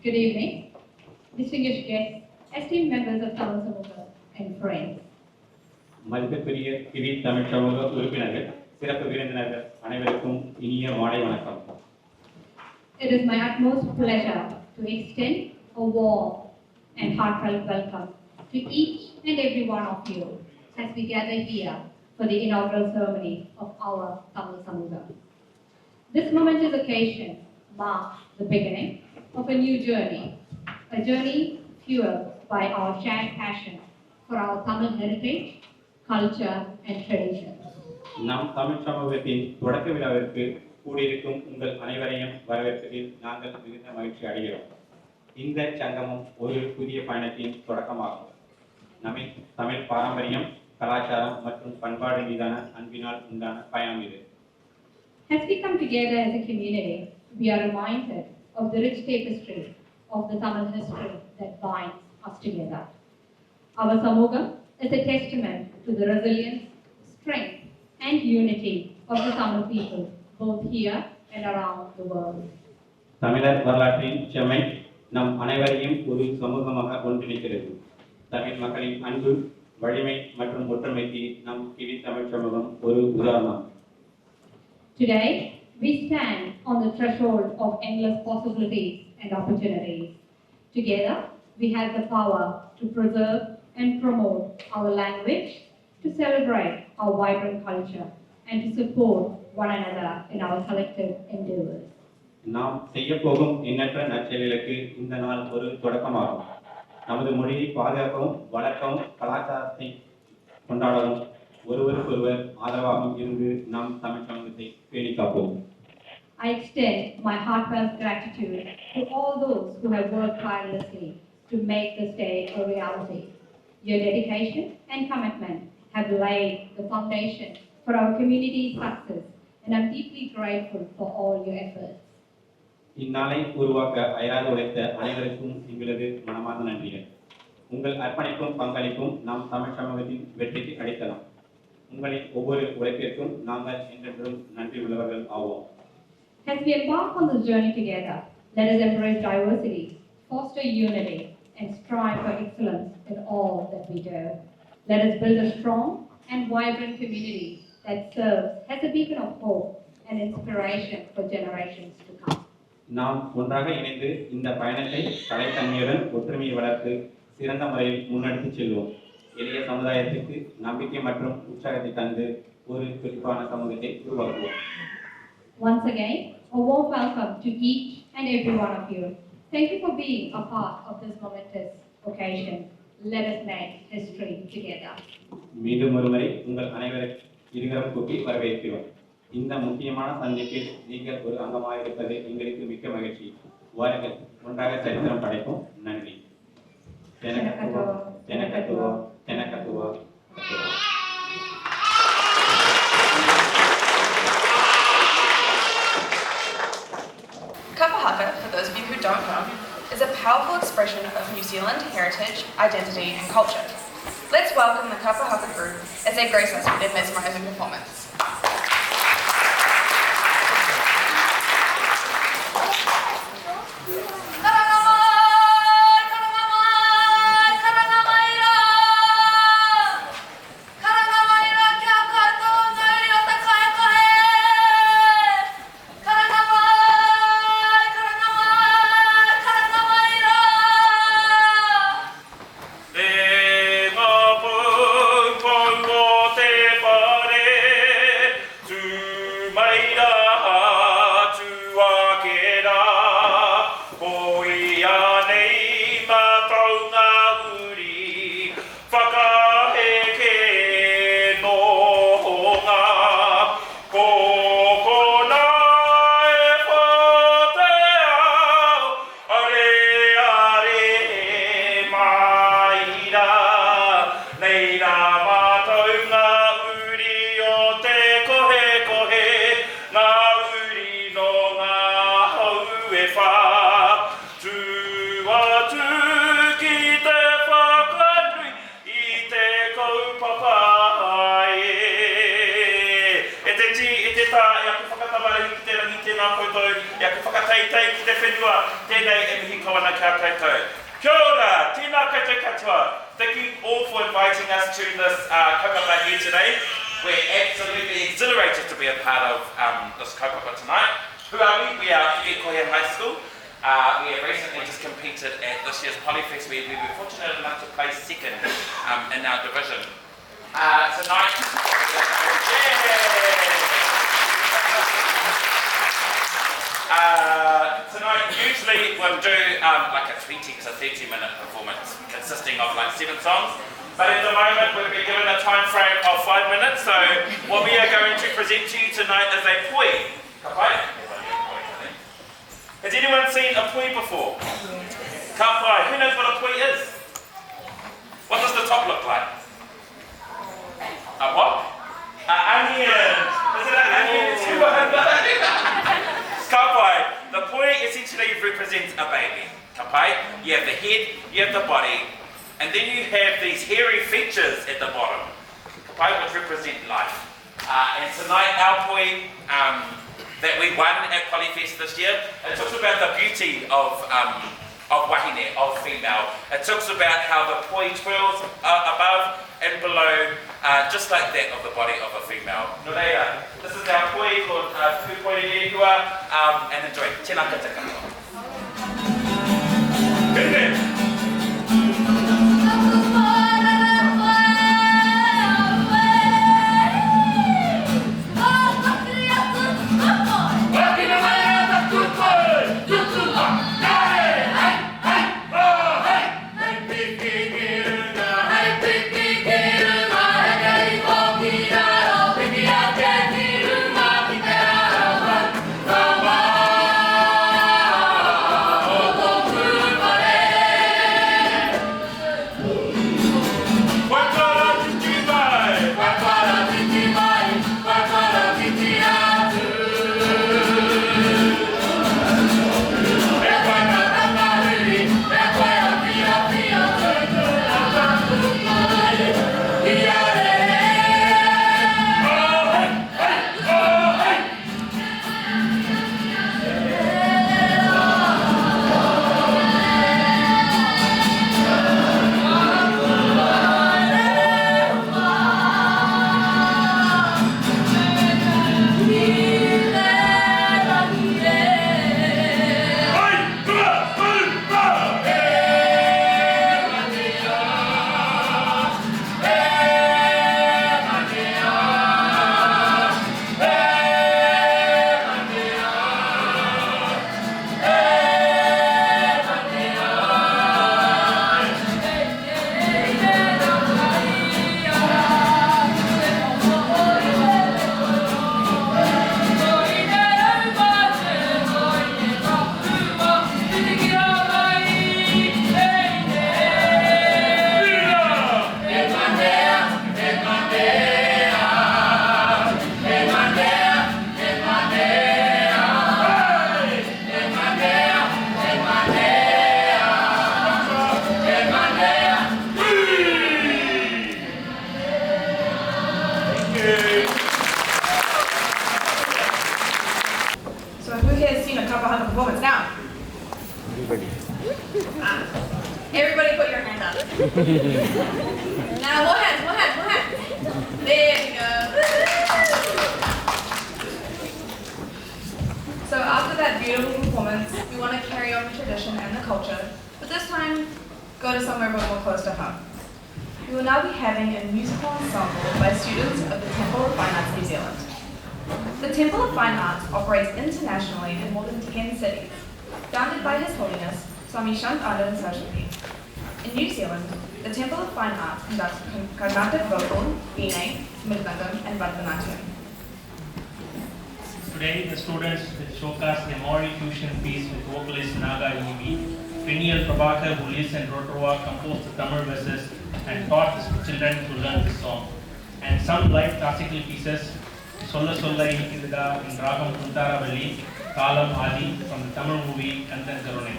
Good evening, distinguished guests, esteemed members of Tamil Samooga and friends. மதிப்பிற்குரிய kiwi Tamil சமூக உறுப்பினர்கள், சிறப்பு விருந்தினர்கள் அனைவருக்கும் இனிய மாலை வணக்கம். It is my utmost pleasure to extend a warm and heartfelt welcome to each and every one of you as we gather here for the inaugural ceremony of our Tamil Samooga. This momentous occasion marks the beginning of a new journey, a journey fueled by our shared passion for our Tamil heritage, culture and traditions. நம் தமிழ் சமூகத்தின் தொடக்க விழாவிற்கு கூடியிருக்கும் உங்கள் அனைவரையும் வரவேற்பதில் நாங்கள் மிகுந்த மகிழ்ச்சி அடைகிறோம். இந்த சங்கமம் ஒரு புதிய பயணத்தின் தொடக்கமாகும். தமிழ் பாரம்பரியம், கலாச்சாரம் மற்றும் பண்பாடு மீதான அன்பினால் உண்டான பயணம் இது. As we come together as a community, we are reminded of the rich tapestry of the Tamil history that binds us together. Our Samooga is a testament to the resilience, strength, and unity of the Tamil people, both here and around the world. தமிழர் வரலாற்றின் செம்மை நம் அனைவரையும் ஒரு சமூகமாக ஒன்றிணைக்கிறது. தமிழ் மக்களின் அன்பு, வலிமை மற்றும் ஒற்றுமைக்கு நம் கிவி தமிழ் சமூகம் ஒரு உதாரணம். Today, we stand on the threshold of endless possibilities and opportunities. Together, we have the power to preserve and promote our language, to celebrate our vibrant culture, and to support one another in our collective endeavors. நாம் செய்யப்போகும் எண்ணற்ற நற்செயல்களுக்கு இந்த நாள் ஒரு தொடக்கமாகும். நமது மொழியை பாதுகாக்கவும், வளர்க்கவும், கலாச்சாரத்தை கொண்டாடவும், ஒருவருக்கொருவர் ஆதரவாகவும் இருந்து நாம் தமிழ் சமூகத்தை பேணி காப்போம். I extend my heartfelt gratitude to all those who have worked tirelessly to make this day a reality. Your dedication and commitment have laid the foundation for our community's success, and I'm deeply grateful for all your efforts. இந்நாளை உருவாக்க அயராது உழைத்த அனைவருக்கும் எங்களது மனமார்ந்த நன்றிகள். உங்கள் அர்ப்பணிப்பும் பங்களிப்பும் நாம் தமிழ் சமூகத்தின் வெற்றிக்கு அடித்தளம். உங்களின் ஒவ்வொரு உழைப்பிற்கும் நாங்கள் என்றென்றும் நன்றி உள்ளவர்கள் ஆவோம். As we embark on this journey together, let us embrace diversity, foster unity, and strive for excellence in all that we do. Let us build a strong and vibrant community that serves as a beacon of hope and inspiration for generations to come. நாம் ஒன்றாக இணைந்து இந்த பயணத்தை கலைத்தன்மையுடன் ஒற்றுமையை வளர்த்து சிறந்த முறையில் முன்னெடுத்துச் செல்வோம். எளிய சமுதாயத்திற்கு நம்பிக்கை மற்றும் உற்சாகத்தை தந்து ஒரு குறிப்பான சமூகத்தை உருவாக்குவோம். Once again, a warm welcome to each and every one of you. Thank you for being a part of this momentous occasion. Let us make history together. மீண்டும் ஒருமுறை உங்கள் அனைவரும் இருகரம் கூப்பி வரவேற்கிறோம். இந்த முக்கியமான சந்திப்பில் நீங்கள் ஒரு அங்கமாக இருப்பது எங்களுக்கு மிக்க மகிழ்ச்சி. வாருங்கள், ஒன்றாக சரித்திரம் படைப்போம். நன்றி. Kapa haka, for those of you who don't know, is a powerful expression of New Zealand heritage, identity and culture. Let's welcome the Kapa haka group as they grace us with their mesmerizing performance. ia ka whakataitei ki te whenua, tēnei e mihi kawana kia koutou. Kia ora, tēnā koutou katoa. Thank you all for inviting us to this kaupapa here today. We're absolutely exhilarated to be a part of this kaupapa tonight. Who are we? We are Ikohe High School. We have recently just competed at this year's Polyfest where we were fortunate enough to place second in our division. Tonight, tonight usually we'll do like a 20 to 30 minute performance consisting of like 7 songs. But at the moment we've been given a time frame of 5 minutes, so what we are going to present to you tonight is a poi. Has anyone seen a poi before? Ka pai. Who knows what a poi is? What does the top look like? A what? An onion. Is it an onion? Ka pai. The poi essentially represents a baby. Ka pai. You have the head, you have the body, and then you have these hairy features at the bottom. Ka pai which represent life. And tonight our poi that we won at Polyfest this year, it talks about the beauty of wahine, of female. It talks about how the poi twirls above and below, just like that of the body of a female. Noreira, this is our poi called Pupoi Rehua, and enjoy. Tēnā koutou katoa. Everybody put your hand up. Now, more hands. There we go. So after that beautiful performance, we want to carry on the tradition and the culture, but this time, go to somewhere a bit more close to home. We will now be having a musical ensemble by students of the Temple of Fine Arts New Zealand. The Temple of Fine Arts operates internationally in more than 10 cities, founded by His Holiness Swami Sant Anand Saraswati. In New Zealand, the Temple of Fine Arts conducts Carnatic vocal, Veena, Mridangam, and Bharatanatyam. Today, the students will showcase a Maori fusion piece with vocalist Naga Yimi. Peniel Prabhakar, who lives in Rotorua, composed the Tamil verses and taught his children to learn this song. And some light classical pieces, Solla Solla Inikida in Ragam Kuntara Valley, Talam Adi from the Tamil movie Kandan Karune.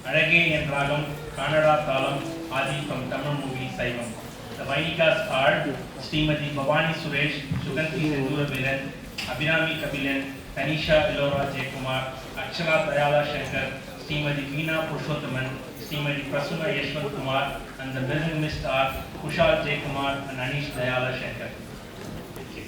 Arage and Ragam, Kannada Talam Adi from Tamil movie Saivam. The Vainikas are Srimati Bhavani Suresh, Suganti Sendura Viran, Abhinami Kapilan, Tanisha Elora Jaykumar, Akshara Dayala Shankar, Srimati Veena Purushothaman, Srimati Prasunna Yashwant Kumar, and the building missed are Kushal Jaykumar and Anish Dayala Shankar. Thank you.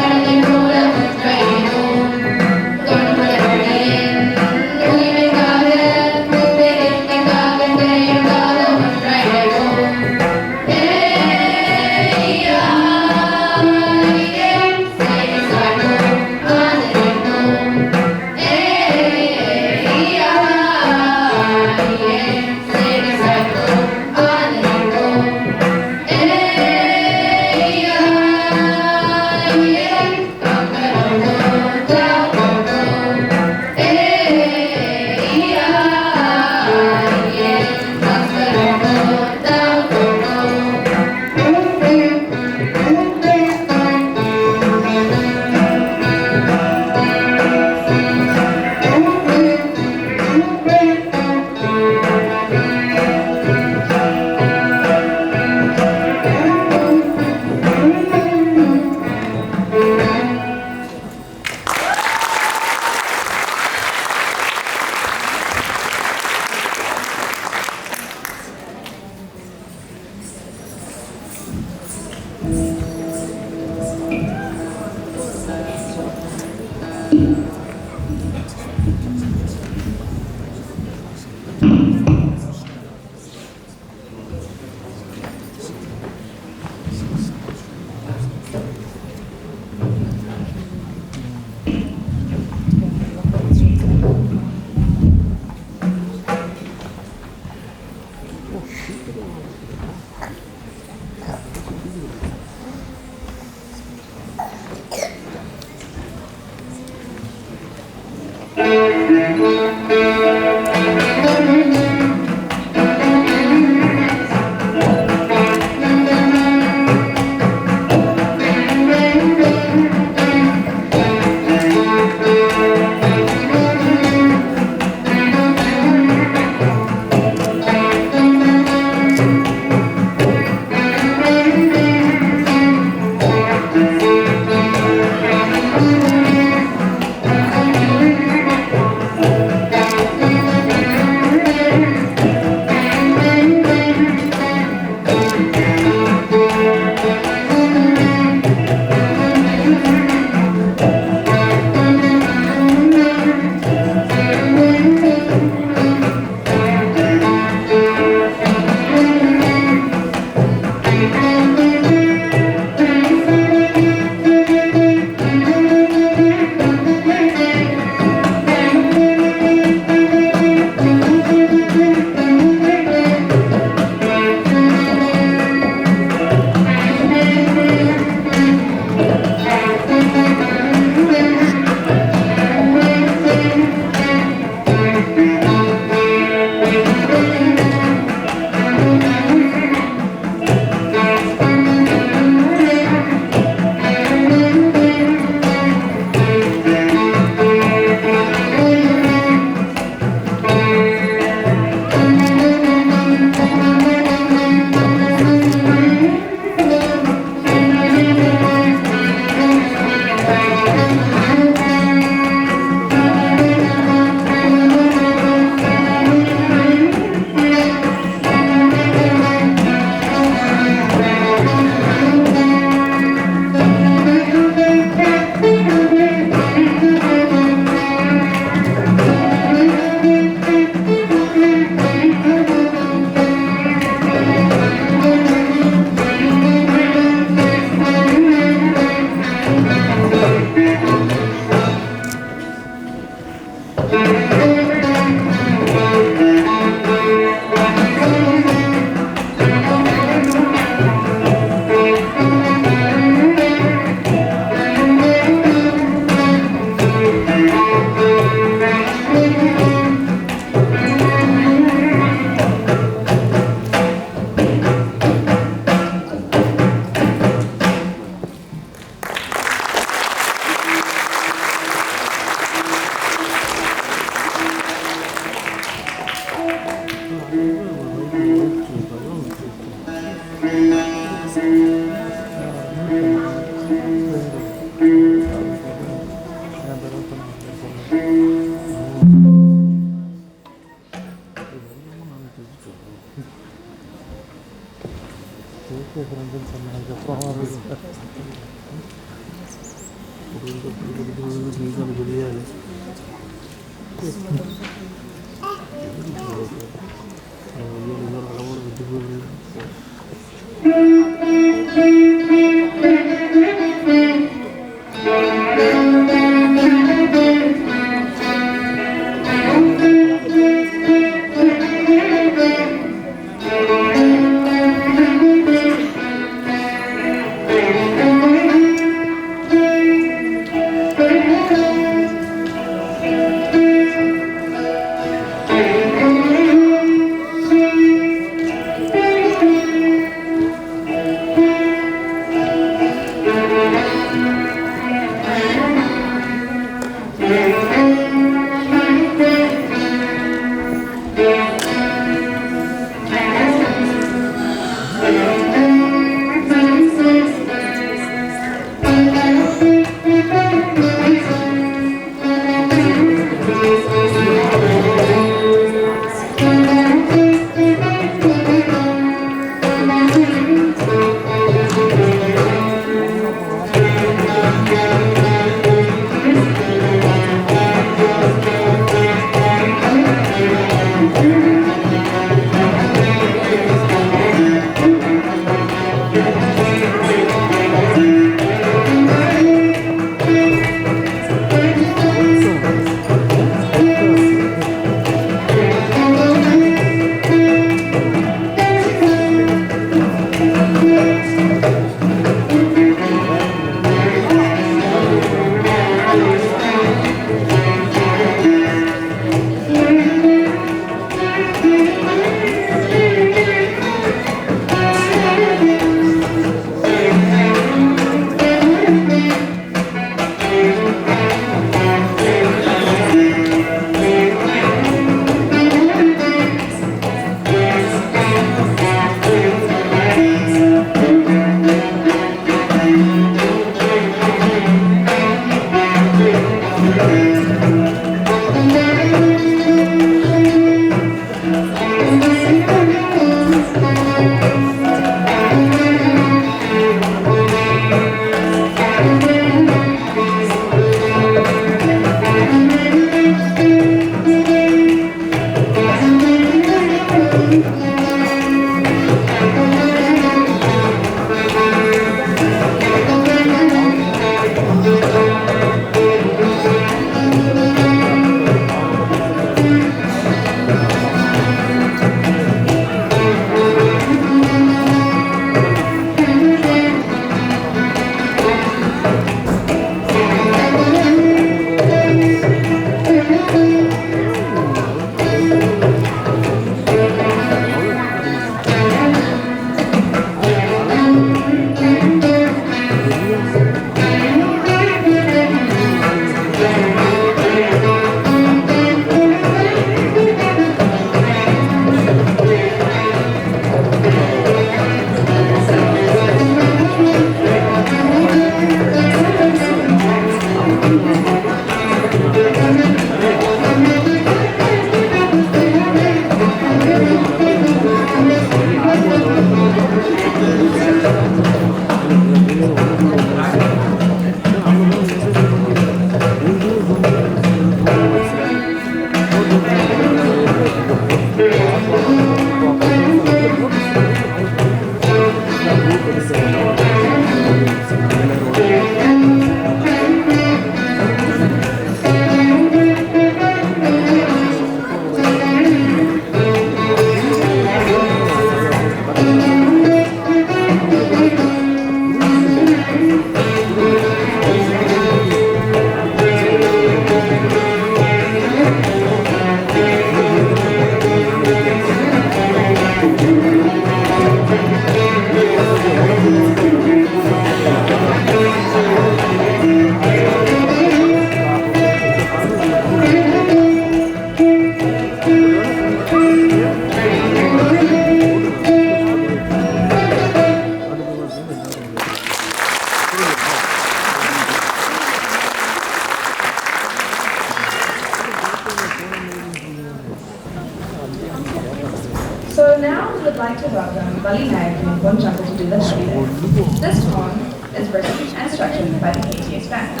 So now we would like to welcome Bali Nayak and Bonchaka to do the reading. This poem is written and structured by the KTS band.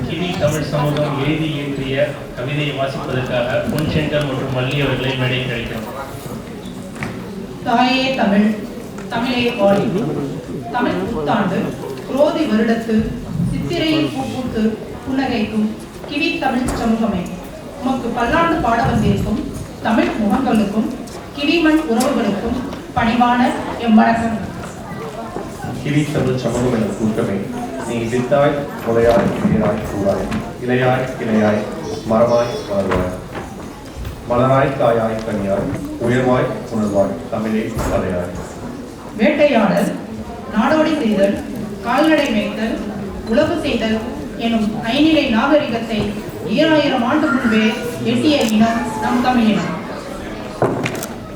Kiwi Tamil சமூகம் எழுதி இயற்றிய கவிதையை வாசிப்பதற்காக பொன்சங்கர் மற்றும் மல்லி அவர்களை மேடை கிடைக்கிறோம். தாயே தமிழ், தமிழே பாடி, தமிழ் புத்தாண்டு, குரோதி வருடத்து, சித்திரையில் பூப்பூத்து, புன்னகைக்கும், கிவி தமிழ் சமூகமே, உமக்கு பல்லாண்டு பாட வந்திருக்கும் தமிழ் முகங்களுக்கும், கிவிமண் உறவுகளுக்கும் பணிவான எவ்வணக்கம். கிவி தமிழ் சமூகம் என்ற கூட்டமே, நீ வித்தாய், முளையாய், இளையாய், கூடாய், இலையாய், இலையாய், மரமாய், மலர்வாய், மலராய், காயாய், கனியாய், உயர்வாய், உணர்வாய், தமிழே தலையாய். வேட்டையாடல், நாடோடி செய்தல், கால்நடை மேய்த்தல், உழவு செய்தல் எனும் ஐநிலை நாகரிகத்தை 2000 ஆண்டு முன்பே எட்டிய இனம் நம் தமிழினம்.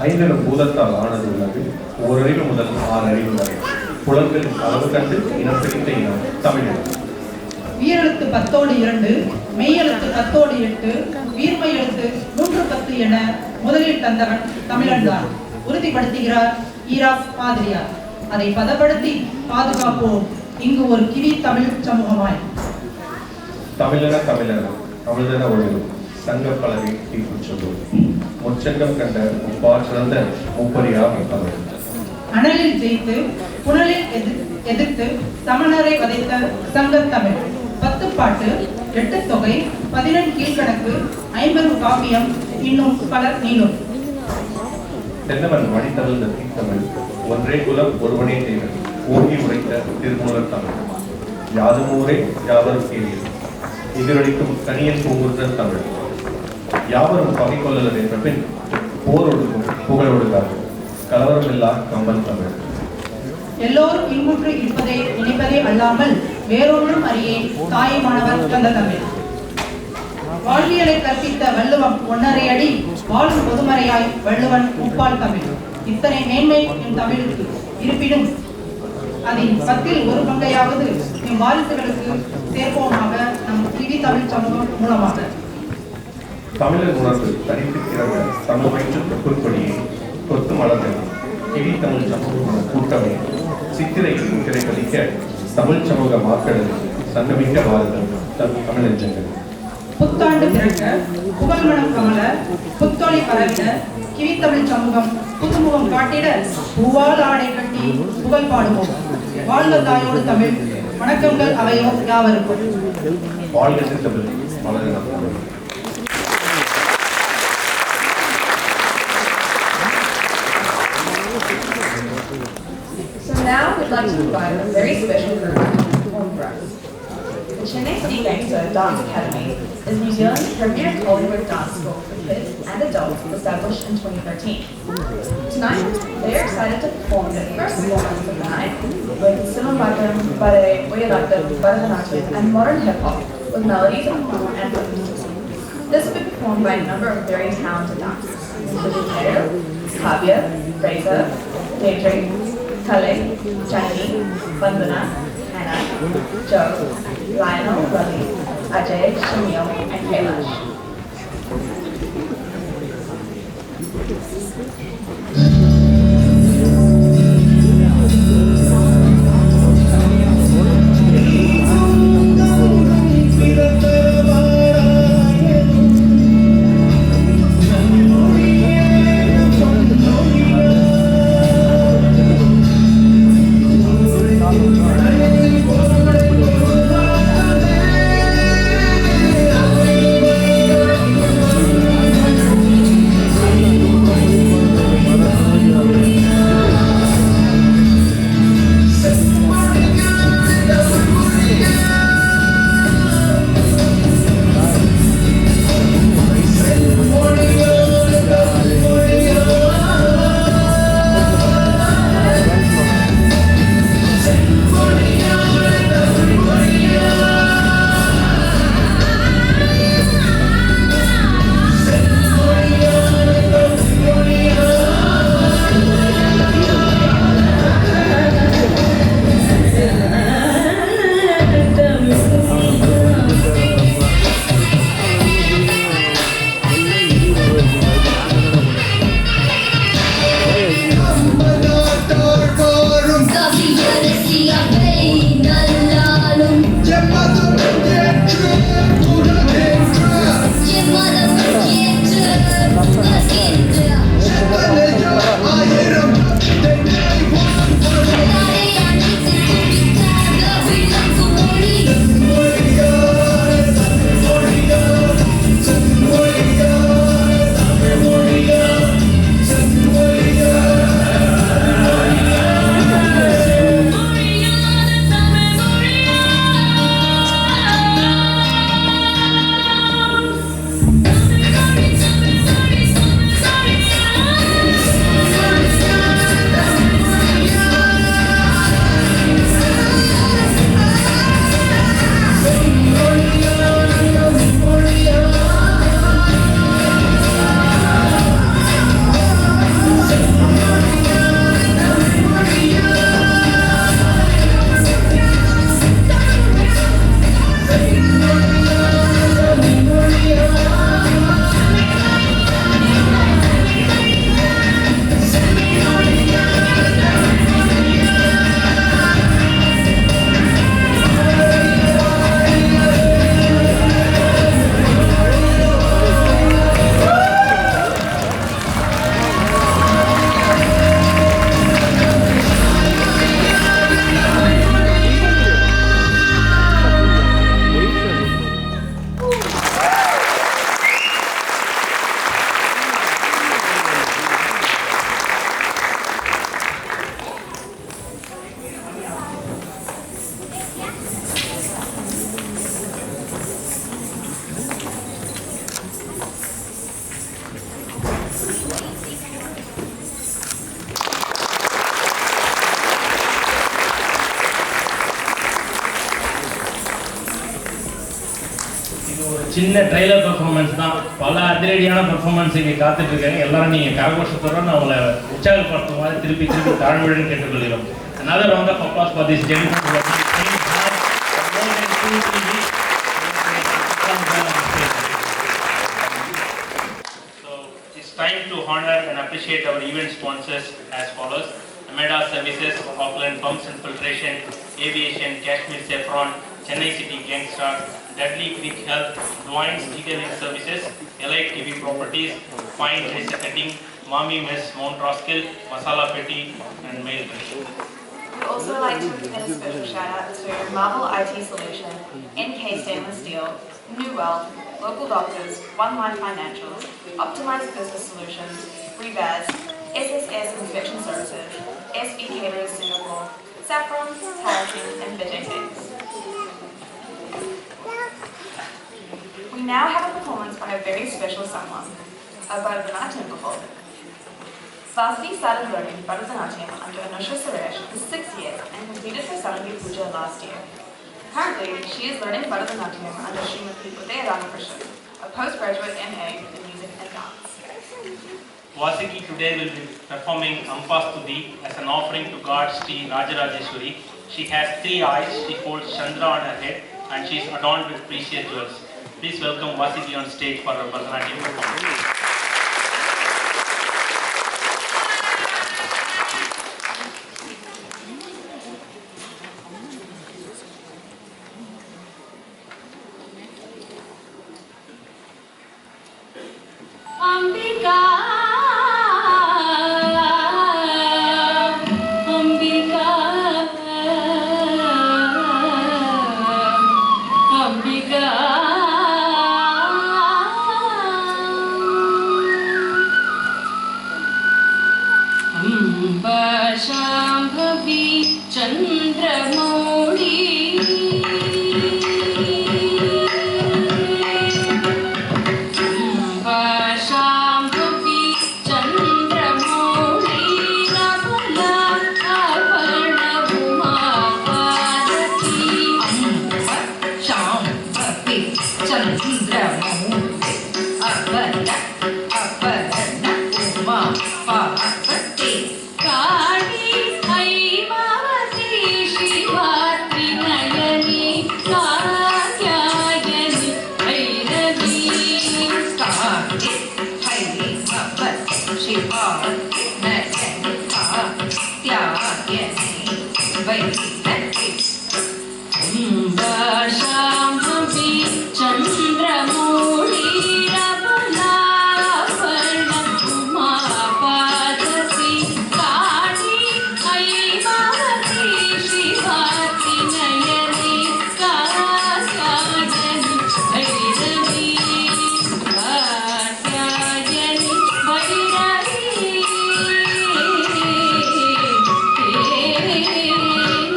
5 பூதத்தால் ஆனது உள்ளது, ஓரறிவு முதல் 6 அறிவு வரை, புலன்களின் அளவு கண்டு இனம் பிடித்த இனம் தமிழினம். உயிரெழுத்து 10 மெய்யெழுத்து 10 8, உயிர்மை எழுத்து 3 10 என முதலில் தந்தவன் தமிழன்தான். உறுதிப்படுத்துகிறார் ஈராஸ் பாதிரியார். அதை பதப்படுத்தி பாதுகாப்போம் இங்கு ஒரு கிவி தமிழ் சமூகமாய். தமிழன தமிழன ஒழுகும் சங்க பலகை தீர்ப்பு சொல்லும் முச்சங்கம் கண்ட சிறந்த மூப்பரியார் தமிழ். அனலில் ஜெயித்து புனலில் எதிர்த்து சமணரை வதைத்த சங்கத்தமிழ். 10 பாட்டு, 8 தொகை, 11 கீழ்கணக்கு, 50 காப்பியம், இன்னும் பலர் நீளும். தென்னவன் வழித்தமிழ்ந்த தீத்தமிழ் ஒன்றே குலம் ஒருவனே தேவன் ஓங்கி உரைத்த திருமூலர் தமிழ். யாதும் ஊரே யாவரும் கேளீர் எதிரொலிக்கும் கனியன் பூங்குன்றன் தமிழ். யாவரும் பகை கொள்ளலர் என்ற பின் போர் ஒடுக்கும் புகழ் ஒடுக்காது கலவரமில்லா கம்பன் தமிழ். எல்லோரும் இன்புற்று இருப்பதை நினைப்பதே அல்லாமல் வேறொன்றும் அறியேன் தாயுமானவர் தந்த தமிழ். வாழ்வியலை கற்பித்த வள்ளுவம் 1.5 அடி வாழும் பொதுமறையாய் வள்ளுவன் முப்பால் தமிழ். இத்தனை மேன்மை என் தமிழுக்கு இருப்பினும் அதில் 10ல் 1 பங்கையாவது என் வாரிசுகளுக்கு சேர்ப்போமாக நம் கிவி தமிழ் சமூகம் மூலமாக. தமிழர் உணர்வு தனித்து கிறந்த தமிழ்வயிற்று குறிப்பொடியை கொத்து மலர்கள் கிவி தமிழ் சமூக கூட்டமே சித்திரைக்கு திரைப்பதிக்க தமிழ் சமூக மாக்களில் சங்கமிக்க வாருங்கள் தமிழ் நெஞ்சங்கள். புத்தாண்டு பிறக்க புகழ்மணம் கமல புத்தொளி பரவிட கிவி தமிழ் சமூகம் புதுமுகம் காட்டிட பூவால் ஆடை கட்டி புகழ் பாடுவோம். வாழ்ந்த தாயோடு தமிழ். வணக்கங்கள் அவையோ யாவருக்கும். வாழ்க தமிழ் மலர் Tamil. So now we'd like to invite a very special group to perform for us. The Chennai City Gangster Dance Academy is New Zealand's premier Hollywood dance school for kids and adults established in 2013. Tonight, they are excited to perform their first performance of the night with Simamakam, Ballet, Oyalatam, Bharatanatyam and modern hip-hop with melodies of pop and blues. This will be performed by a number of very talented dancers, including Taylor, Kavya, Fraser, Daydream, Kale, Jackie, Vandana, Hannah, Joe, Lionel, Ravi, Ajay, Shamil, and Kailash. சின்ன trailer performance தான். பல அதிரடியான performance இங்கே காத்துட்டு இருக்காங்க. எல்லாரும் நீங்கள் கரகோஷத்தோடு அவங்களை உற்சாகப்படுத்தும் மாதிரி திருப்பி தாழ்வுடன் கேட்டுக்கொள்கிறோம். Another round of applause for this gentleman who has been playing hard for more than 2 weeks. So it's time to honor and appreciate our event sponsors as follows: Ameda Services, Auckland Pumps and Filtration, Aviation, Kashmir Saffron, Chennai City Gangstar, Dudley Creek Health, Dwayne's Detailing Services, Elite TV Properties, Fine Razor Cutting, Mommy Miss Mount Roskill, Masala Petty, and Mail. We'd also like to extend a special shout out to Marvel IT Solution, NK Stainless Steel, New Wealth, Local Doctors, One Line Financials, Optimized Business Solutions, Revaz, SSS Inspection Services, SB Catering Singapore, Saffron, Harrington, and Vijay Things. We now have a performance by a very special someone, a Bharatanatyam performer. Vasthi started learning Bharatanatyam under Anusha Suresh for 6 years and completed her Sarangi Puja last year. Currently, she is learning Bharatanatyam under Srimati Udaya Ramakrishnan, a postgraduate MA in Music and Dance. Vasiki today will be performing Ampastuti as an offering to God Sri Rajarajeshwari. She has 3 eyes, she holds Chandra on her head, and she is adorned with precious jewels. Please welcome Vasiki on stage for her Bharatanatyam performance.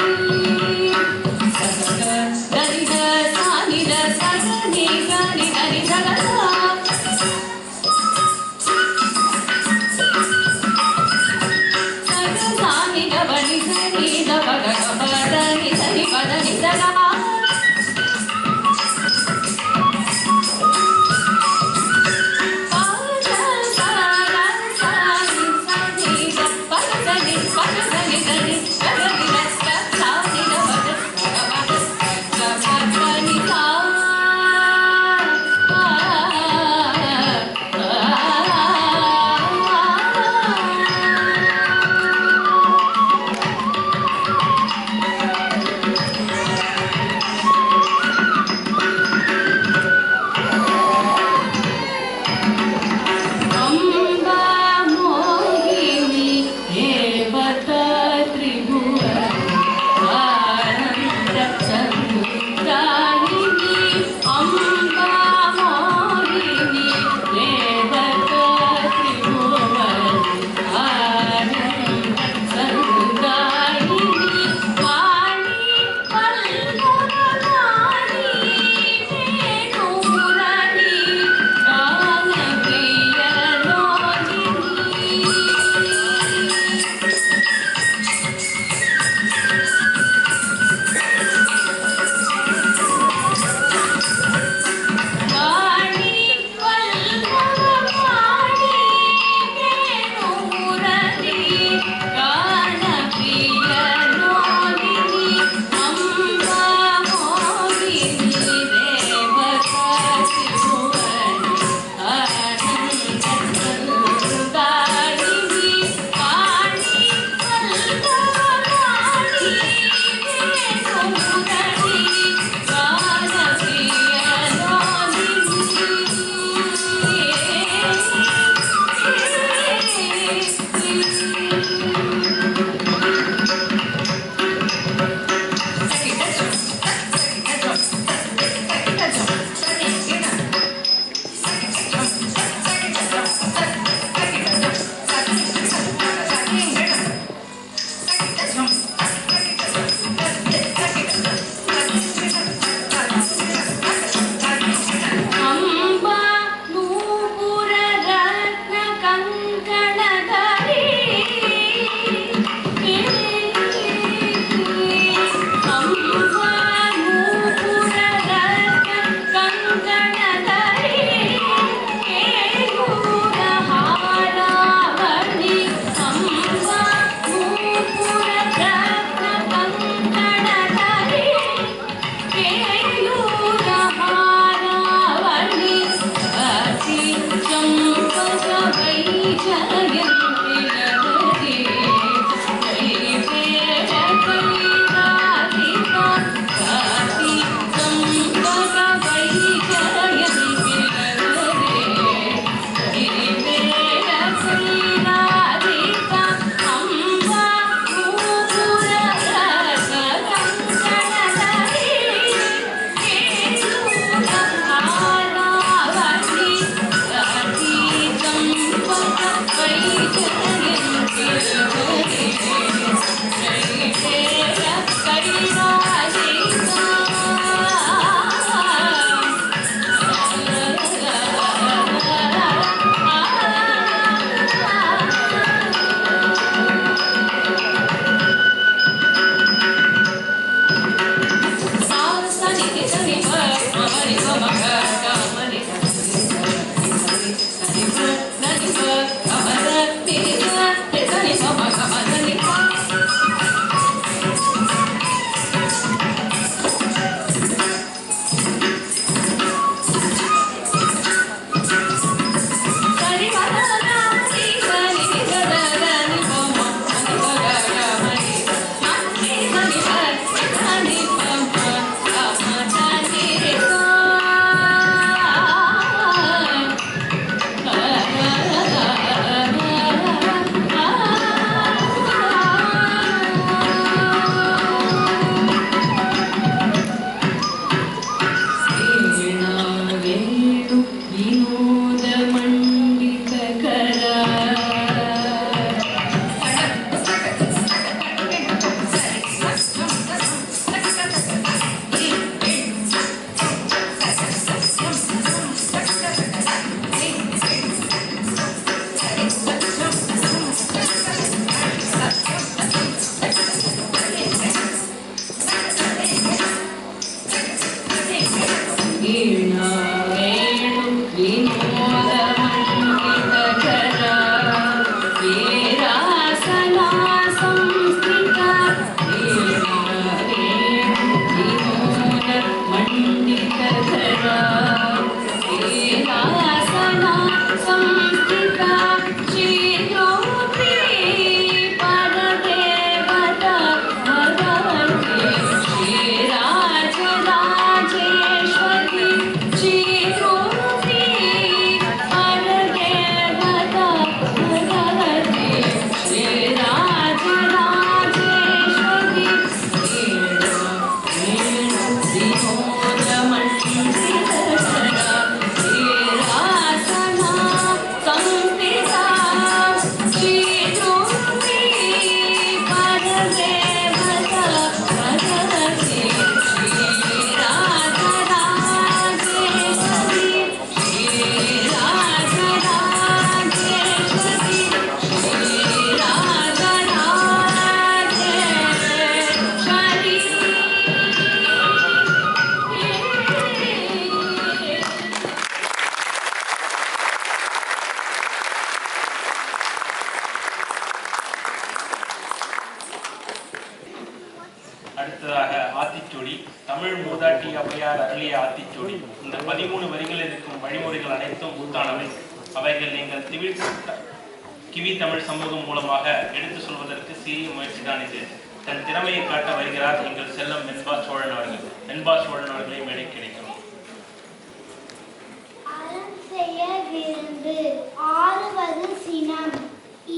Hey அடுத்ததாக ஆத்திச்சூடி. தமிழ் மூதாட்டி ஔவையார் அருளிய ஆத்திச்சூடி. இந்த 13 வரிகளில் இருக்கும் வழிமுறைகள் அனைத்தும் முத்தானவை. அவைகள் நீங்கள் கிவி தமிழ் சமூகம் மூலமாக எடுத்து சொல்வதற்கு சிறிய முயற்சி தான் இது. தன் திறமையை காட்ட வருகிறார் எங்கள் செல்லம் வெண்பா சோழன் அவர்கள். வெண்பா சோழன் அவர்களை மேடை கிடைக்கும். விருந்து ஆறுவது சினம்,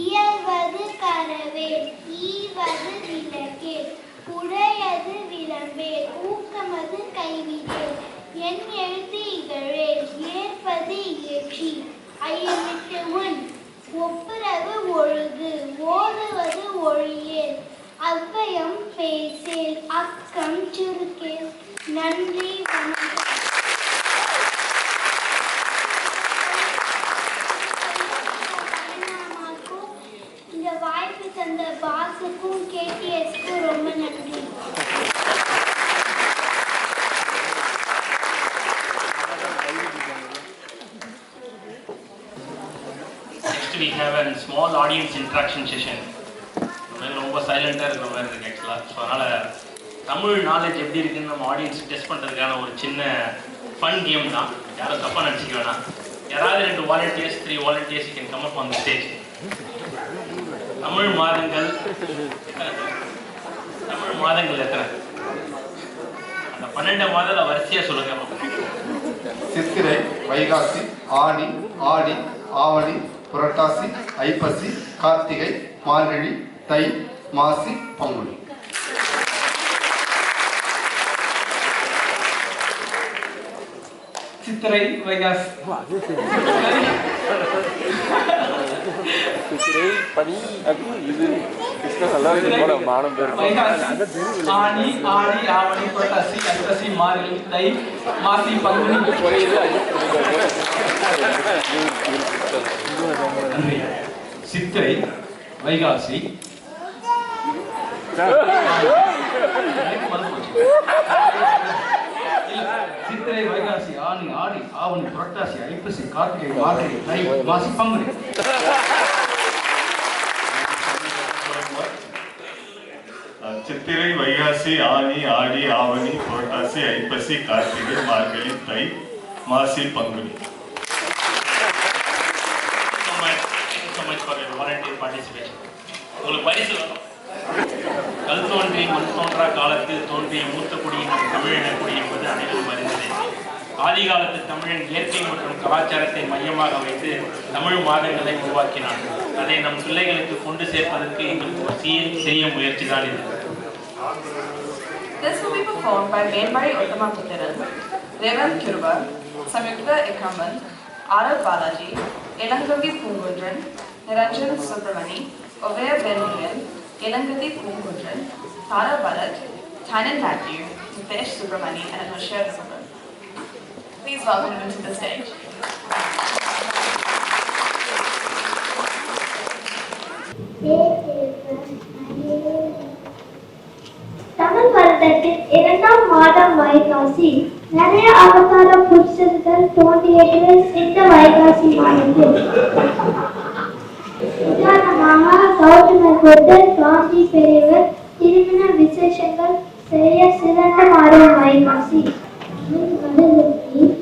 இயல்வது கரவேல், ஈவது விளக்கே, உடையது விளம்பே, ஊக்கமது கைவிடே, என் எழுத்து இகழேல், ஏற்பது இயற்றி, ஐயமிட்டு முன், ஒப்புரவு ஒழுகு, ஓதுவது ஒழியேல், அவ்வையம் பேசேல், அக்கம் சுருக்கேல். நன்றி, வணக்கம். வாய்ப்பு தந்த பாசுக்கும் கேடிஎஸ்க்கும் ரொம்ப நன்றி. Next we have a small audience interaction session. ரொம்ப சைலண்டாக இருக்கிற மாதிரி இருக்கு ஆக்சுவலாக. ஸோ அதனால் தமிழ் நாலேஜ் எப்படி இருக்குன்னு நம்ம ஆடியன்ஸ் டெஸ்ட் பண்ணுறதுக்கான ஒரு சின்ன ஃபன் கேம் தான். யாரும் தப்பாக நினச்சிக்க வேணாம். யாராவது 2 volunteers 3 volunteers you can come up on the stage. Tamil மாதங்கள் எத்தனை? அந்த 12 மாதத்தை வரிசையா சொல்லுங்க. சித்திரை, வைகாசி, ஆனி, ஆடி, ஆவணி, புரட்டாசி, ஐப்பசி, கார்த்திகை, மார்கழி, தை, மாசி, பங்குனி. சித்திரை, வைகாசி, பனி அது இது ஆனி, ஆடி, ஆவணி, புரட்டாசி, ஐப்பசி, மார்கழி, தை, மாசி, பங்குனி. சித்திரை, வைகாசி, சித்திரை, வைகாசி, ஆனி, ஆடி, ஆவணி, புரட்டாசி, ஐப்பசி, கார்த்திகை, மார்கழி, தை, மாசி, பங்குனி. சித்திரை, வைகாசி, ஆனி, ஆடி, ஆவணி, புரட்டாசி, ஐப்பசி, கார்த்திகை, மார்கழி, தை, மாசி, பங்குனி. உங்களுக்கு பரிசு வரும். கல் தோன்றி மண் தோன்றா காலத்தில் தோன்றிய மூத்த குடியினம் தமிழின குடி என்பது அனைவரும் அறிந்ததே. ஆதி காலத்து தமிழன் இயற்கை மற்றும் கலாச்சாரத்தை மையமாக வைத்து தமிழ் மாதங்களை உருவாக்கினான். அதை நம் பிள்ளைகளுக்கு கொண்டு சேர்ப்பதற்கு எங்களுக்கு செய்ய முயற்சி தான் இது. This will be performed by Mainmari Uttamaputhiran, Revan Kiruba, Samyukta Ekaman, Arav Balaji, Elangati Pungundran, Niranjan Subramani, Ovaya Benriel, Elangati Pungundran, Tara Bharat, Tanan Matthew, Nitesh Subramani, and Anushya Subramani. Please welcome them to the stage. Tamil வருடத்தின் 2ஆம் மாதம் வைகாசி. நிறைய அவதார புருஷர்கள் தோன்றியது இந்த வைகாசி மாதத்தில். உதாரணமாக கௌதமர் புத்தர், காந்தி பெரியவர், திருமண விசேஷங்கள் செய்ய சிறந்த மாதம் வைகாசி. வருடத்தின்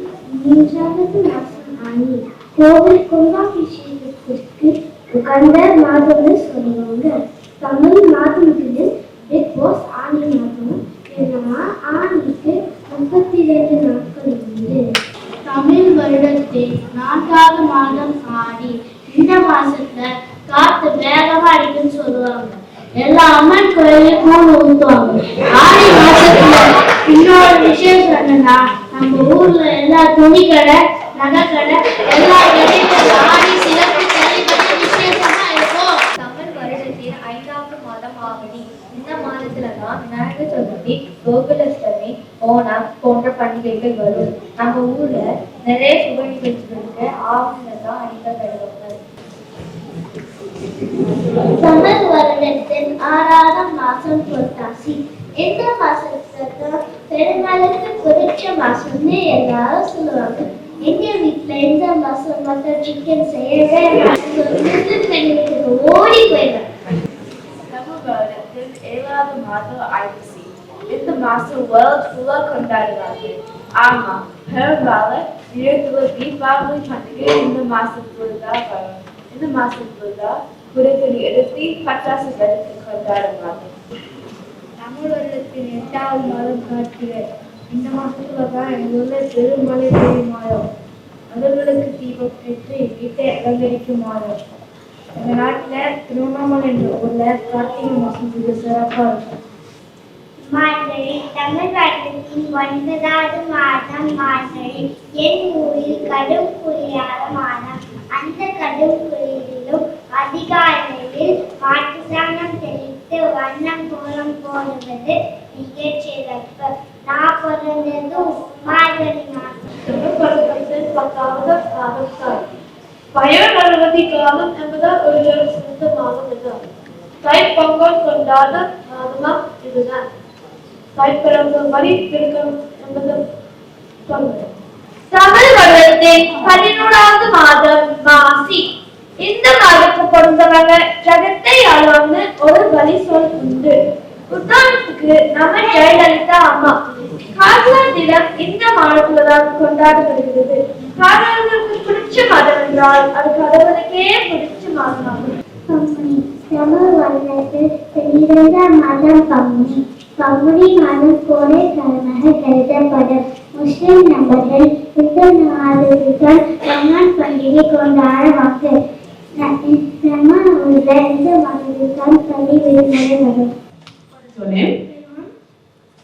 3வது மாதம் ஆனி. கோவில் கும்பாபிஷேகத்திற்கு உகந்த மாதம்னு சொல்லுவாங்க. தமிழ் மாதங்களில் பிக் பாஸ் ஆனி மாதம். என்னன்னா ஆனிக்கு 32 நாட்கள் உண்டு. தமிழ் வருடத்தில் 4வது மாதம் ஆடி. இந்த மாசத்துல காத்து வேகமா அடிக்குன்னு சொல்லுவாங்க. எல்லா அம்மன் கோயிலையும் கூழ் ஊத்துவாங்க. ஆடி மாசத்துல இன்னொரு விசேஷம் என்னன்னா, நம்ம ஊர்ல எல்லா துணி கடை, நகை கடை, எல்லா கடைகளும் ஆடி சிறப்பு விசேஷமா இருக்கும். தமிழ் வருடத்தின் 5வது மாதம் ஆவணி. இந்த மாதத்துலதான் விநாயகர் சதுர்த்தி, கோகுலாஷ்டமி, ஓணம் போன்ற பண்டிகைகள் வரும். நம்ம ஊர்ல நிறைய சுப நிகழ்ச்சிகளுக்கு ஆவணில தான் அணிக்கப்படுவாங்க. தமிழ் வருடத்தின் 6வது மாசம் புரட்டாசி. இந்த மாசத்துல பெருமாளுக்கு பிடிச்ச மாசம்னு எல்லாரும் சொல்லுவாங்க. எங்க வீட்டுல இந்த மாசம் மட்டும் சிக்கன் செய்யவே ஓடி போயிடும். தமிழ் வருடத்தில் 7வது மாதம் ஐப்பசி. இந்த மாசம் வேர்ல்ட் ஃபுல்லா கொண்டாடுறாங்க. ஆமா, பெரும்பாலும் தீபாவளி பண்டிகை இந்த மாசத்துலதான் வரும். இந்த மாசத்துலதான் குடிகள் எடுத்து பட்டாசு வெடித்து கொண்டாடுவாங்க. தமிழ் வருடத்தின் 8வது மாதம் கார்த்திகை. இந்த மாசத்துலதான் எங்க ஊர்ல பெருமழை பெய்யும் மாதம். மதங்களுக்கு தீபம் ஏற்றி வீட்டை அலங்கரிக்கும் மாதம். எங்க நாட்டுல திருவண்ணாமலை என்ற ஊர்ல கார்த்திகை மாசம் மிக சிறப்பா இருக்கும். மார்கழி தமிழ் வருடத்தின் 9வது மாதம் மார்கழி. என் ஊரில் கடும் குளிரான மாதம். அந்த கடும் குளிரிலும் அதிகாலையில் மாட்டு சாணம் தெளித்து வண்ணம் கோலம் போடுவது மிகச் சிறப்பு. நான் பிறந்ததும் மார்கழி மாதம். தமிழ் வருடத்தின் 10வது மாதம் தான். பயனறுவதி காலம் என்பதால் ஒரு சிறந்த மாதம் இதுதான். தைப்பொங்கல் கொண்டாட மாதம் இதுதான். தைப்பிறப்பு வரி பிறக்கும் என்பது பொங்கல். தமிழ் வருடத்தின் 11வது மாதம் மாசி. இந்த மாதத்தை பொறுத்தவரை ஜகத்தை ஆளும்னு ஒரு வழி சொல் உண்டு. உதாரணத்துக்கு நம்ம ஜெயலலிதா அம்மா காதலர் தினம் இந்த மாதத்துலதான் கொண்டாடப்படுகிறது. காதலர்களுக்கு பிடிச்ச மாதம் என்றால் அது கடவுளுக்கே பிடிச்ச மாதமாகும். பங்குனி தமிழ் வருடத்தில் 12ாம் மாதம் பங்குனி. பங்குனி மாதம் கோடை காலமாக கருதப்படும். முஸ்லிம் நபர்கள் இந்த நாளில்தான் ரமலான் பண்டிகை கொண்டாடுவாங்க. நம்ம ஊர்ல இந்த மாதத்தில்தான் பள்ளி விடுமுறை வரும். What's your name?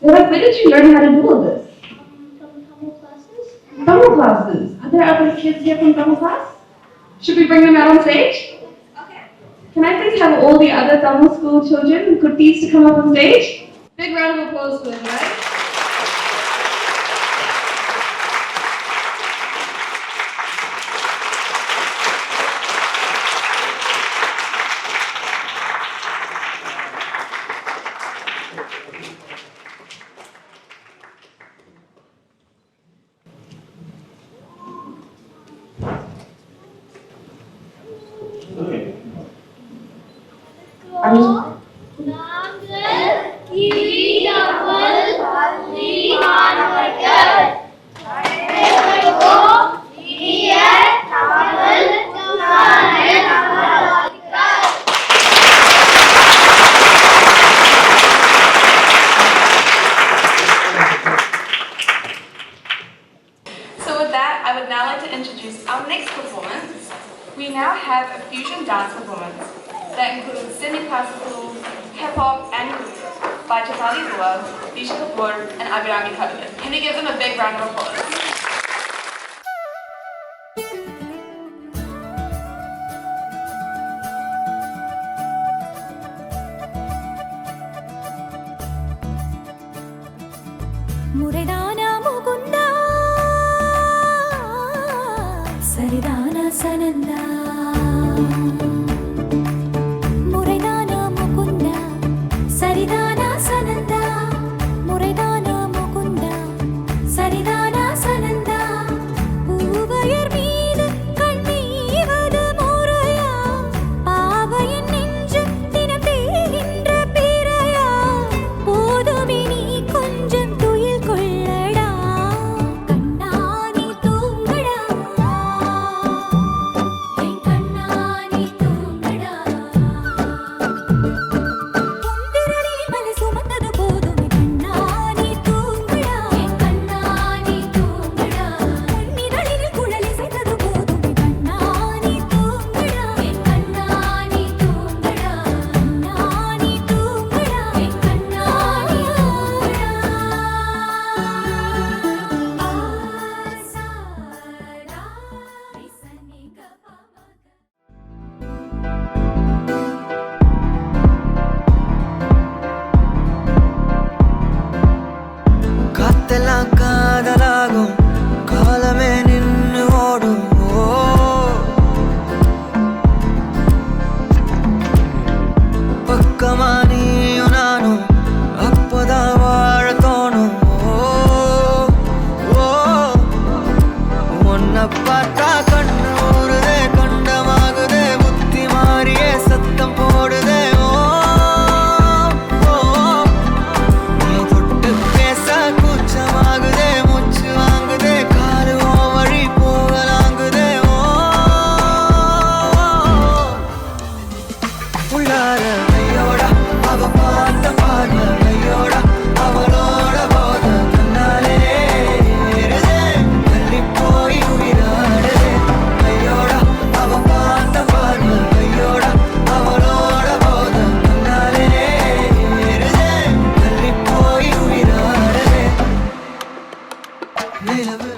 When did you learn how to do this? Tamil classes. Are there other kids here from Tamil class? Should we bring them out on stage? Okay. Can I please have all the other Tamil school children and Kurtis to come up on stage? Big round of applause for them, right? So with that, I would now like to introduce our next performance. We now have a fusion dance performance that includes semi-classical, hip-hop, and kudu by Chitali Dua, Disha Kapoor, and Abhirami Kavigan. Can we give them a big round of applause? முரதானா Mukunda சரிதானா சனந்தா முரதானா முகுந்தா சரிதானா சனந்தா முரதானா முகுந்தா சரிதானா சனந்தா பூவையர் மீது கண்ணீவது முறையா பாவையின் நெஞ்சு தினம் தேகின்ற பிறையா போதுமே நீ கொஞ்சம் துயில் கொள்ளடா கண்ணா நீ தூங்கடா என் கண்ணா நீ தூங்கடா புந்திரனே மலை சுமந்தது போதுமே கண்ணா நீ தூங்கடா என் கண்ணா நீ தூங்கடா உன்னிதழில் குழல் இசைத்தது போதுமே கண்ணா நீ தூங்கடா என் கண்ணா நீ தூங்கடா கண்ணா நீ தூங்கடா என் கண்ணா நீ தூங்கடா உள்ளார ஐயோடா அவ பார்த்த பார்வை ஐயோடா அவளோட போத கண்ணாலே ஏறுதே தள்ளி போய் உயிராடுதே ஐயோடா அவ பார்த்த பார்வை ஐயோடா அவளோட போத கண்ணாலே ஏறுதே தள்ளி போய் உயிராடுதே நிலவு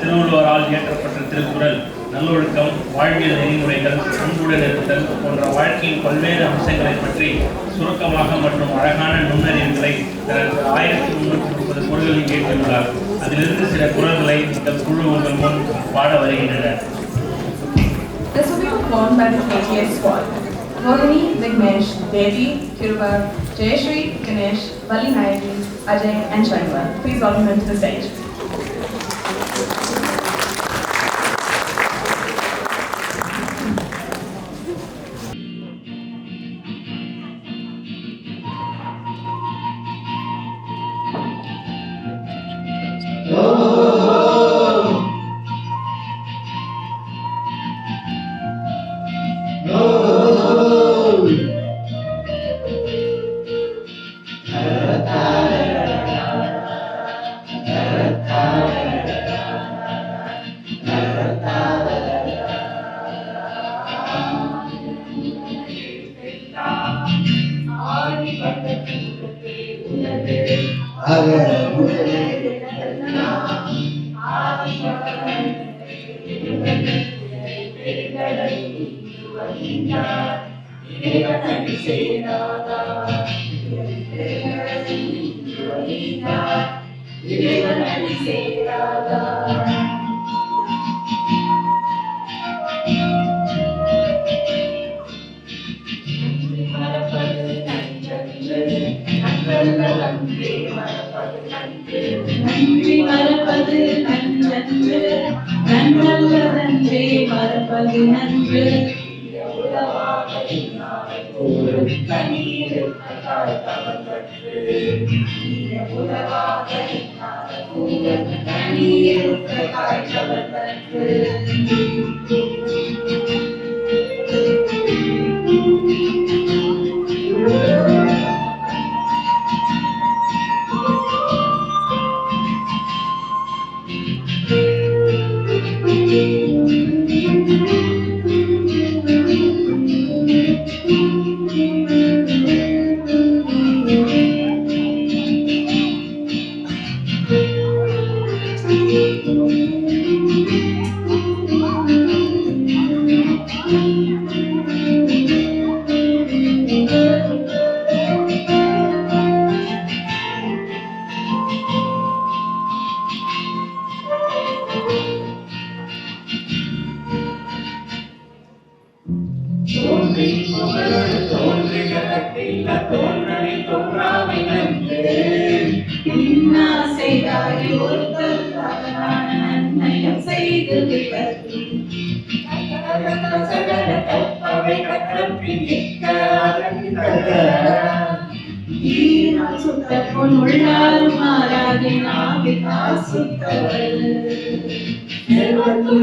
திருவள்ளுவரால் இயற்றப்பட்ட திருக்குறள் நல்லொழுக்கம், வாழ்வியல் நெறிமுறைகள், அன்புடன் இருத்தல் போன்ற வாழ்க்கையின் பல்வேறு அம்சங்களை பற்றி சுருக்கமாக மற்றும் அழகான நுண்ணறிவுகளை 1330 குறள்களில் கேட்டுள்ளார். அதிலிருந்து சில குறள்களை இந்த குழு உங்கள் முன் பாட வருகின்றனர். This will be performed by the KTS squad. Mohini, Vignesh, Devi, Kiruba, Jayashri, Ganesh, Vali Nayaki, Ajay and Chandra. Please welcome them to the stage. நன்றி மறப்பது நன்றன்று, நன்றல்லதன்றே மறப்பது நன்று.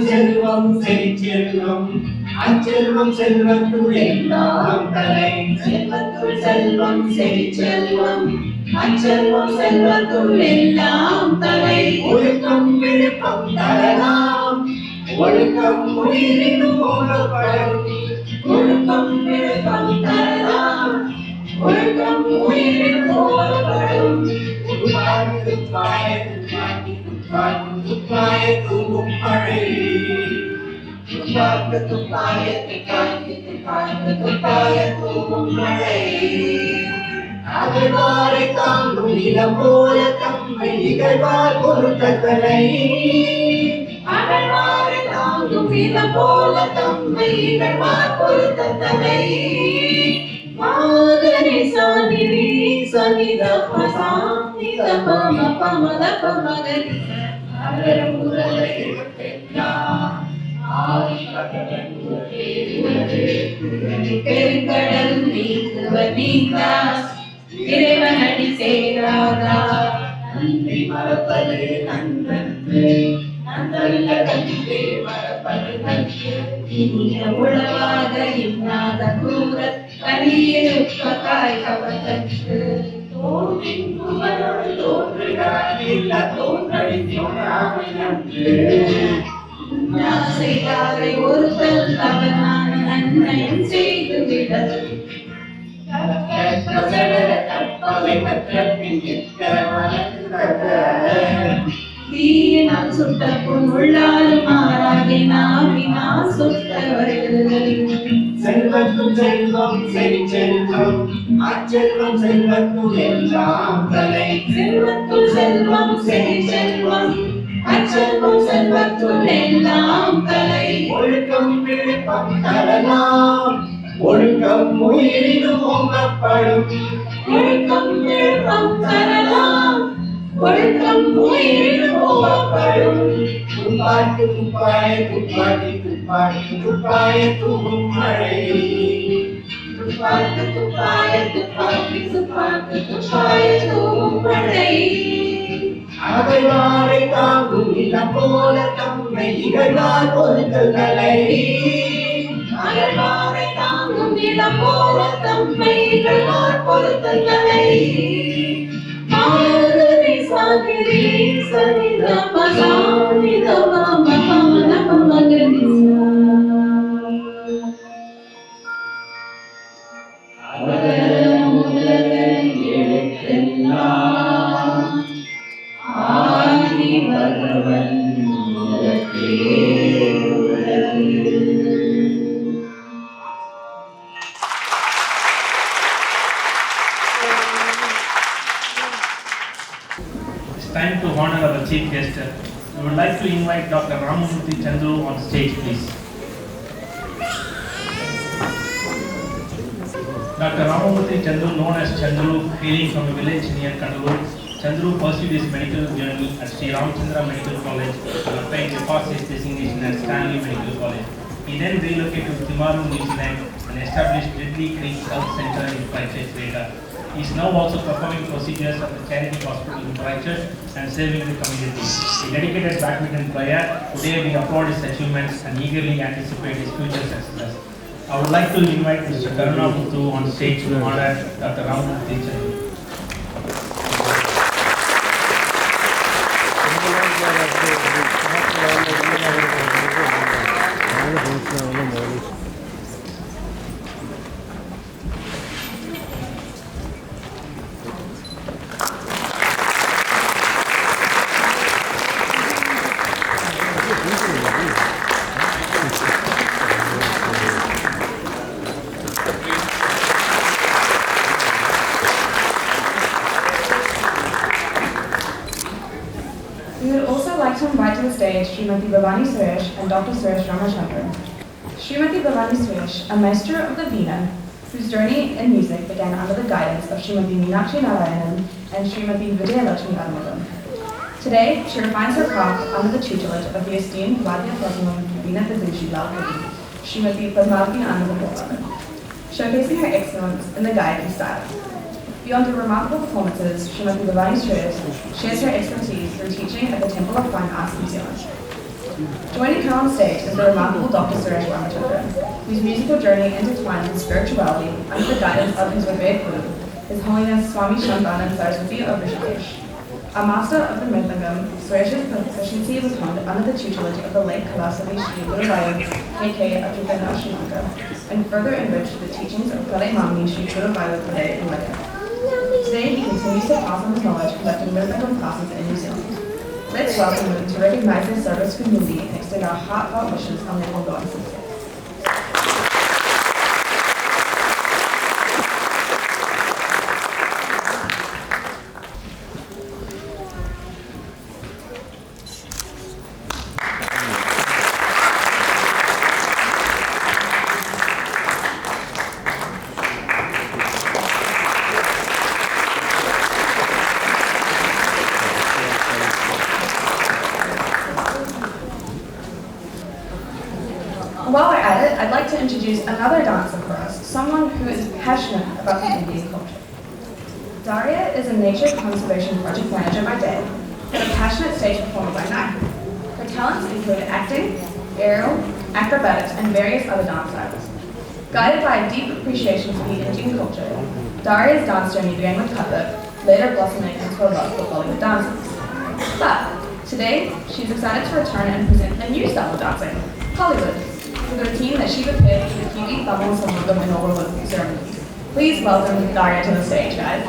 செல்வம் செல்வம் அச்செல்வம் செல்வத்துள் எல்லாம் தலை செல்வத்துள் செல்வம் செய் செல்வம் அச்செல்வம் செல்வத்துள் எல்லாம் தலை ஒழுக்கம் விழுப்பம் தரலாம் ஒழுக்கம் உயிரின் மூலப்படும் ஒழுக்கம் விழுப்பம் தரலாம் ஒழுக்கம் உயிரின் மூலப்படும் துப்பாய் துப்பாய துப்பாக்கி துப்பாக்கி துப்பாய தூவும் மழை துப்பாக்கு துப்பாய துப்பாக்கி துப்பாக்கு துப்பாய தூவும் மழை அகழ்வாரை தாங்கும் நிலம் போல தம்மை இகழ்வார் பொறுத்த தலை அகழ்வாரை தாங்கும் நிலம் போல தம்மை இகழ்வார் பொறுத்த தலை மாகரி சானிரி சனித பசானித பம பமத பமகரி அகரம் உரலை பெண்ணா பெருங்கடல் நீக்குவர் நீந்தாஸ் இறைவனடி சேராதா நன்றி மறப்பது நன்றன்று நன்றல்ல கண்டே மறப்பது நன்று இனிய உளவாக இன்னாத கூறத் கனியிருப்பதாய் கவர்ந்தன்று தோன்றின் குமரோடு தோன்றுகிறார் இல்ல தோன்றடித்தோடாமை நன்று செய்தாரை ஒருத்தல் தவறான நன்மையும் செய்து விடல் தீயினால் சுட்ட புண் உள்ளாலும் மாறாகி நாவினால் சுட்டவர்கள் செல்வத்தும் செல்வம் செய் செல்வம் அச்செல்வம் செல்வத்துள் எல்லாம் தலை செல்வத்துள் செல்வம் செய் செல்வம் அச்செல்வம் செல்வத்துள் எல்லாம் தலை ஒழுக்கம் விழுப்பம் தரலாம் ஒழுக்கம் உயிரினும் ஓங்கப்படும் ஒழுக்கம் விழுப்பம் தரலாம் ஒழுக்கம் உயிரினும் ஓங்கப்படும் துப்பாக்கி துப்பாய துப்பாக்கி துப்பாக்கி துப்பாய தூவும் மழை துப்பாக்கி துப்பாய துப்பாக்கி துப்பாக்கி துப்பாய தூவும் மழை அகழ்வாரை தாங்கும் நிலம் போல தம்மை இகழ்வார் பொறுத்தல் தலை அகழ்வாரை தாங்கும் நிலம் போல தம்மை இகழ்வார் பொறுத்தல் தலை மாகரி சாகிரி சனித பசானித பம பமன பமகரி அகரம் உலகம் எழுத்தெல்லாம் ஆதி பகவன் உலகே உலகு. It's time to honor our chief guest. We would like to invite Dr. Ramamurthy Chandru on stage, please. Dr. Ramamurthy Chandru, known as Chandru, hailing from a village near Kannur, Chandru pursued his medical journey at Sri Ramchandra Medical College and obtained a first designation at Stanley Medical College. He then relocated to Timaru, New Zealand and established Ridley Creek Health Center in Christchurch, Vega. He is now also performing procedures at the Charity Hospital in Christchurch and serving the community. A dedicated badminton player, today we applaud his achievements and eagerly anticipate his future success. I would like to invite Mr. Karunamuthu on stage to honor Dr. Ramamurthy Chandru. We would also like to invite to the stage Srimati Bhavani Suresh and Dr. Suresh Ramachandran. Srimati Bhavani Suresh, a maestro of the Veena, whose journey in music began under the guidance of Srimati Meenakshi Narayanan and Srimati Vijayalakshmi Armugam. Today, she refines her craft under the tutelage of the esteemed Vadya Platinum Veena Vidushi Lalpuri, Srimati Padmavati Anandagopal, showcasing her excellence in the Gayatri style. Beyond her remarkable performances, Srimati Bhavani Suresh shares her expertise through teaching at the Temple of Fine Arts, New Zealand. Joining her on stage is the remarkable Dr. Suresh Ramachandran, whose musical journey intertwines with spirituality under the guidance of his revered Guru, His Holiness Swami Shantanand Saraswati of Rishikesh. A master of the Mridangam, Suresh's proficiency was honed under the tutelage of the late Kalasavi Shri Guruvayur K.K. Achyutana Sri Lanka, and further enriched the teachings of Kale Mamni Sri Guruvayur Pillai in Lanka. Today, he continues to pass on his knowledge conducting Mridangam classes in New Zealand. Let's welcome him to recognize his service community and extend our heartfelt wishes on their ongoing success. While we're at it, I'd like to introduce another dancer for us, someone who is passionate about the Indian culture. Daria is a nature conservation project manager by day and a passionate stage performer by night. Her talents include acting, aerial, acrobatics, and various other dance styles. Guided by a deep appreciation for the Indian culture, Daria's dance journey began with Kathak, later blossoming into a love for Bollywood dances. But today, she's excited to return and present a new style of dancing, Hollywood, with a routine that she prepared for the Kiwi Tamil Samangam inaugural ceremony. Please welcome Daria to the stage, guys.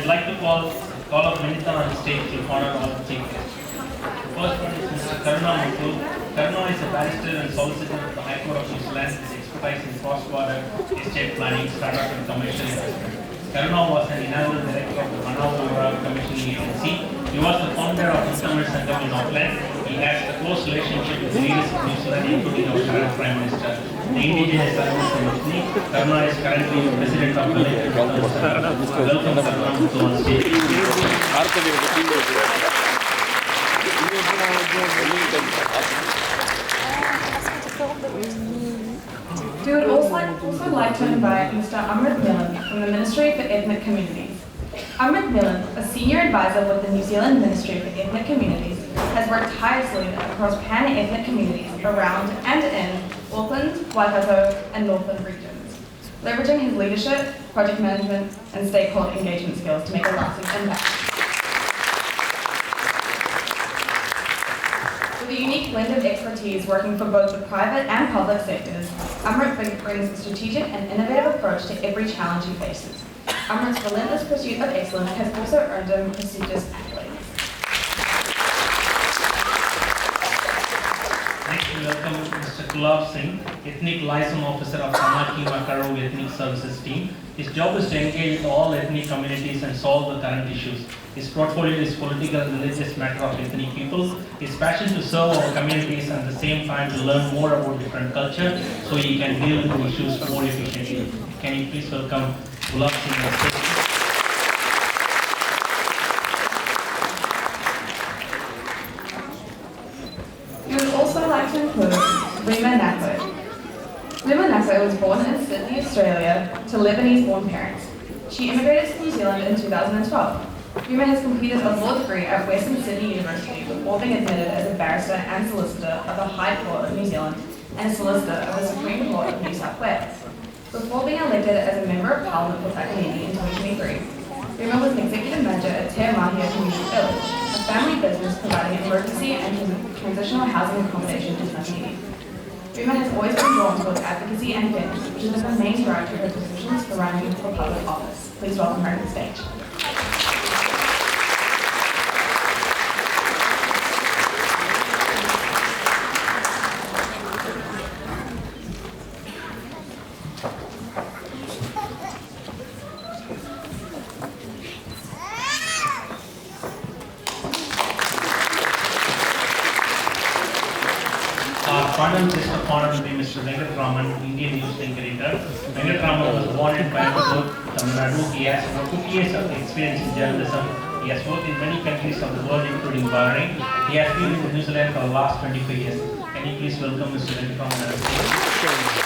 We'd like to call up Vinitha on stage to honor all the chief guests. The first one is Mr. Karuna Muthu. Karuna is a barrister and solicitor at the High Court of New Zealand. His expertise in cross-border estate planning, startup and commercial investment. Karuna was an inaugural director of the Manawara Commissioning Agency. He was the founder of Tamil Sangam in Auckland. He has a close relationship with leaders of New Zealand, including our current Prime Minister. The Indigenous Service Ministry. Karuna is currently the President of the Welcome Karuna Muthu on stage. We would also like to invite Mr. Amrit Millen from the Ministry for Ethnic Communities. Amrit Millen, a senior advisor with the New Zealand Ministry for Ethnic Communities, has worked tirelessly across pan-ethnic communities around and in Auckland, Waikato and Northland regions, leveraging his leadership, project management and stakeholder engagement skills to make a lasting impact. With a unique blend of expertise working for both the private and public sectors, Amrit brings a strategic and innovative approach to every challenge he faces. Amrit's relentless pursuit of excellence has also earned him prestigious accolades. Next, we welcome Mr. Kulab Singh, Ethnic Liaison Officer of Samaki Makaro Ethnic Services Team. His job is to engage with all ethnic communities and solve the current issues. His portfolio is political and religious matter of ethnic people. His passion to serve our communities and at the same time to learn more about different culture so he can deal with the issues more efficiently. Can you please welcome Kulab Singh on stage? We would also like to include Rima Nakwe. Rima Nakwe was born in Sydney, Australia, to Lebanese-born parents. She immigrated to New Zealand in 2012. Rima has completed a law degree at Western Sydney University before being admitted as a barrister and solicitor of the High Court of New Zealand and a solicitor of the Supreme Court of New South Wales. Before being elected as a Member of Parliament for Takanini in 2023, Rima was an executive manager at Te Mahia Community Village, a family business providing emergency and transitional housing accommodation to Takanini. Rima has always been drawn towards advocacy and fairness, which is the main drive to her decisions for running for public office. Please welcome her to the stage. Final guest of honor will be Mr. Venkat Raman, Indian news link editor. Venkat Raman was born in Coimbatore, Tamil Nadu. He has over 50 years of experience in journalism. He has worked in many countries of the world, including Bahrain. He has been in New Zealand for the last 25 years. Can you please welcome Mr. Venkat Raman on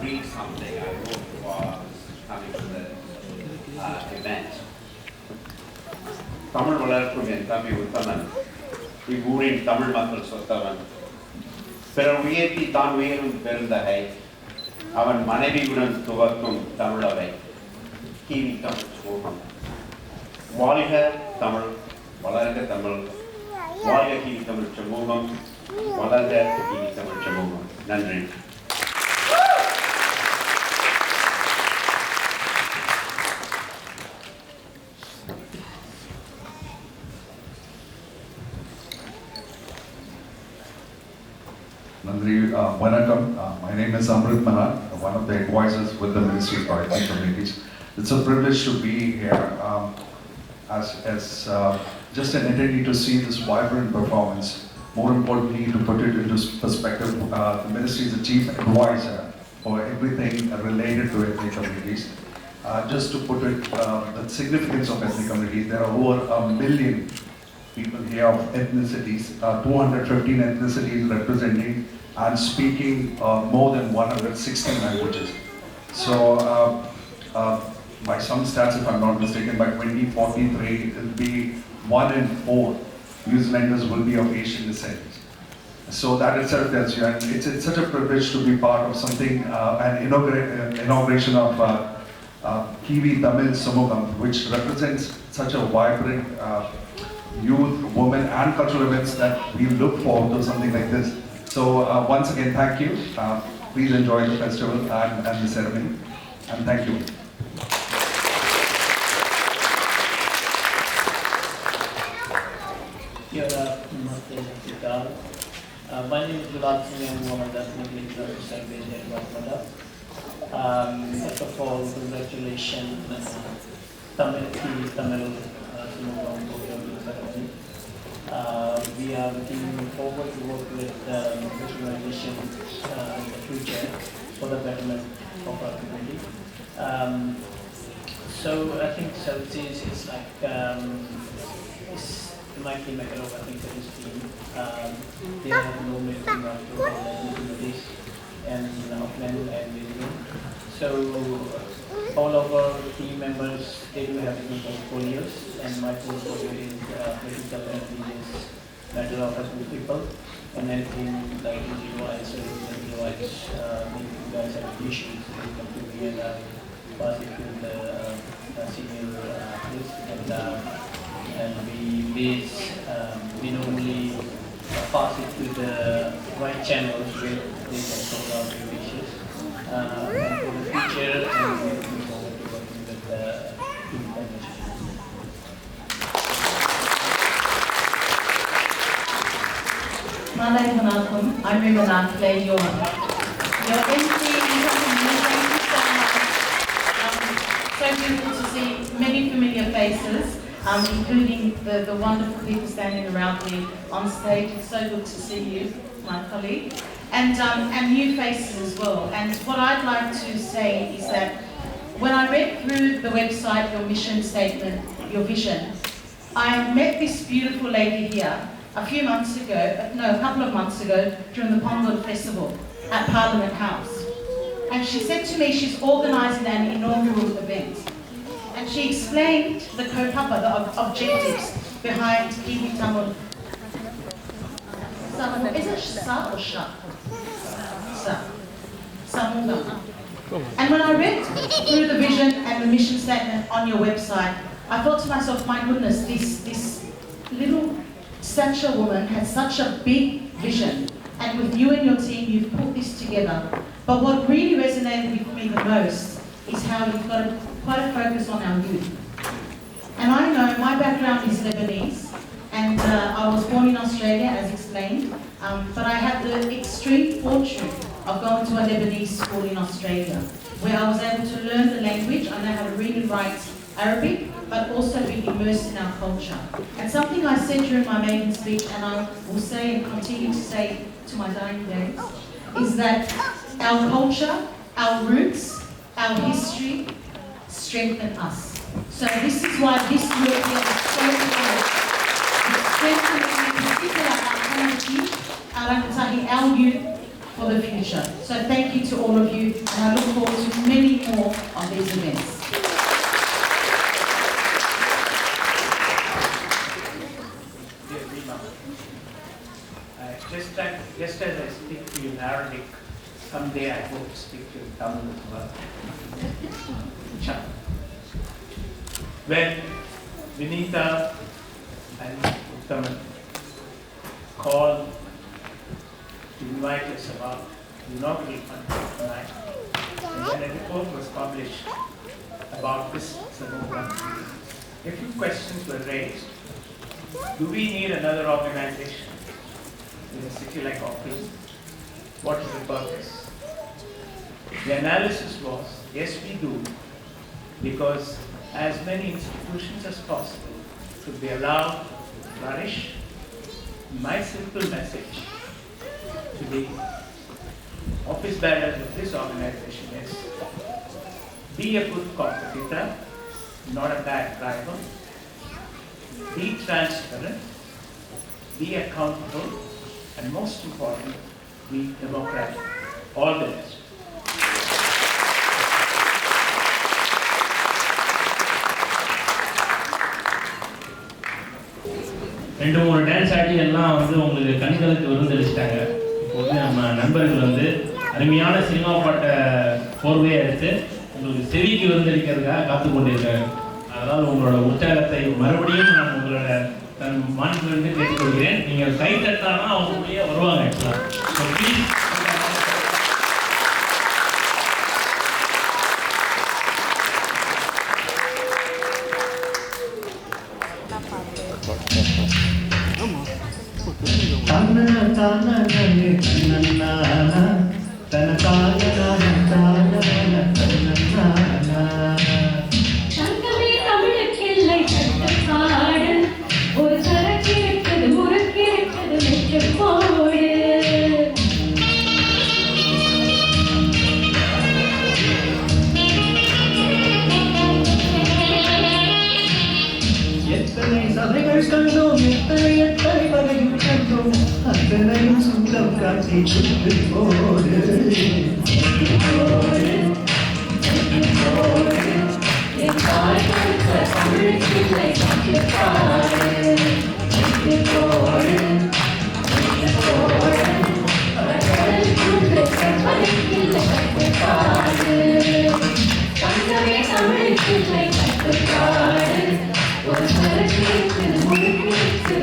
read something I wrote while I was coming to the event. Tamil வளர்க்கும் என் தம்பி உத்தமன் இவ்வூரின் தமிழ் மக்கள் சொத்தவன் பிறர் உயர்த்தி தான் உயரும் பெருந்தகை அவன் மனைவியுடன் துவக்கும் தமிழவை kiwi Tamil சோகம் வாழ்க தமிழ் வளர்க தமிழ் வாழ்க கீவி தமிழ் சமூகம் வளர்க கீவி தமிழ் சமூகம் நன்றி. Nandri, Vanakkam. My name is Amrit Mahan, one of the advisors with the Ministry for Ethnic Communities. It's a privilege to be here as just an entity to see this vibrant performance. More importantly, to put it into perspective, the Ministry is the chief advisor for everything related to ethnic communities. Just to put it, the significance of ethnic communities, there are over 1 million people here of ethnicities, 215 ethnicities representing and speaking more than 160 languages. So, by some stats, if I'm not mistaken, by 2043, it will be 1 in 4 New Zealanders will be of Asian descent. So that itself tells you, and it's such a privilege to be part of something, an inauguration of Kiwi Tamil Samugam, which represents such a vibrant youth, women, and cultural events that we look forward to something like this. So once again, thank you. Please enjoy the festival and the ceremony, and thank you. My name is Gulab Singh. I'm one of the ethnically represented based in Guatemala. First of all, congratulations, Tamil Samugam ceremony. We are looking forward to work with the organization in the future for the betterment of our community. So I think Southeast is like Mikey Makarov, I think, for his team. They have no meeting after activities and Auckland and Lisbon. So all of our team members, they do have different portfolios, and my portfolio is political and religious matter of husband people, and anything like individuals or individuals, maybe you guys have issues, you come to me and pass it to the senior list, and we normally pass it to the right channels where they can sort out the issues. And for the future, and we're looking forward to working with the team partnership. Malay Vanakkam, I'm Rimanat Clay Yohan. Your MC and company, thank you so much. So beautiful to see many familiar faces, including the wonderful people standing around me on stage. It's so good to see you, my colleague, and new faces as well. And what I'd like to say is that when I read through the website, your mission statement, your vision, I met this beautiful lady here a couple of months ago during the Pongal Festival at Parliament House. And she said to me she's organising an inaugural event. And she explained the kaupapa, the objectives behind Kiwi Tamil. Is it Sa or Sha? Sa. Samugam. And when I read through the vision and the mission statement on your website, I thought to myself, my goodness, this little stature woman has such a big vision. And with you and your team, you've put this together. But what really resonated with me the most is how you've got quite a focus on our youth. And I know my background is Lebanese, and I was born in Australia, as explained, but I had the extreme fortune of going to a Lebanese school in Australia, where I was able to learn the language. I know how to read and write Arabic, but also be immersed in our culture. And something I said during my maiden speech, and I will say and continue to say to my dying days, is that our culture, our roots, our history strengthen us. So this is why this work here is so important. It's strengthening in particular our community, our rangatahi, our youth for the future. So thank you to all of you, and I look forward to many more of these events. Just as I speak to you in Arabic, someday I hope to speak to you in Tamil as well. Inshallah. When Vinita and Uttaman called to invite us about the inaugural function tonight, and when a report was published about this program, a few questions were raised. Do we need another organization in a city like Auckland? What is the purpose? The analysis was, yes, we do, because as many institutions as possible should be allowed to flourish. My simple message to the office bearers of this organization is, be a good competitor, not a bad rival. Be transparent, be accountable, and most important, be democratic. All the best. ரெண்டு மூணு dance ஆடி எல்லாம் வந்து உங்களுக்கு கண்களுக்கு விருந்தளிச்சிட்டாங்க. இப்போ வந்து நம்ம நண்பர்கள் வந்து அருமையான சினிமா பாட்டை போர்வையை எடுத்து உங்களுக்கு செவிக்கு விருந்தளிக்கிறதுக்காக காத்து கொண்டிருக்காங்க. அதனால் உங்களோட உற்சாகத்தை மறுபடியும் நான் உங்களோட தன் மாநிலத்திலிருந்து கேட்டுக்கொள்கிறேன். நீங்கள் கை தட்டானா அவங்களுடைய வருவாங்க. சங்கமே தமிழுக்கில்லை கட்டுப்பாடு, ஒரு சரக்கு இருக்குது முறுக்கு இருக்குது மெச்சுப்போடு. எத்தனை சபைகள் கண்டோம், எத்தனை எத்தனை வகையும் கண்டோம், அத்தனையும் சுத்தம் காட்டி சுட்டு போடு. என் தாய் கொடுத்த தமிழுக்கில்லை கட்டுப்பாடு, போடு சங்கமே தமிழுக்கில்லை கட்டுப்பாடு, ஒரு சரக்கு முழுக்கு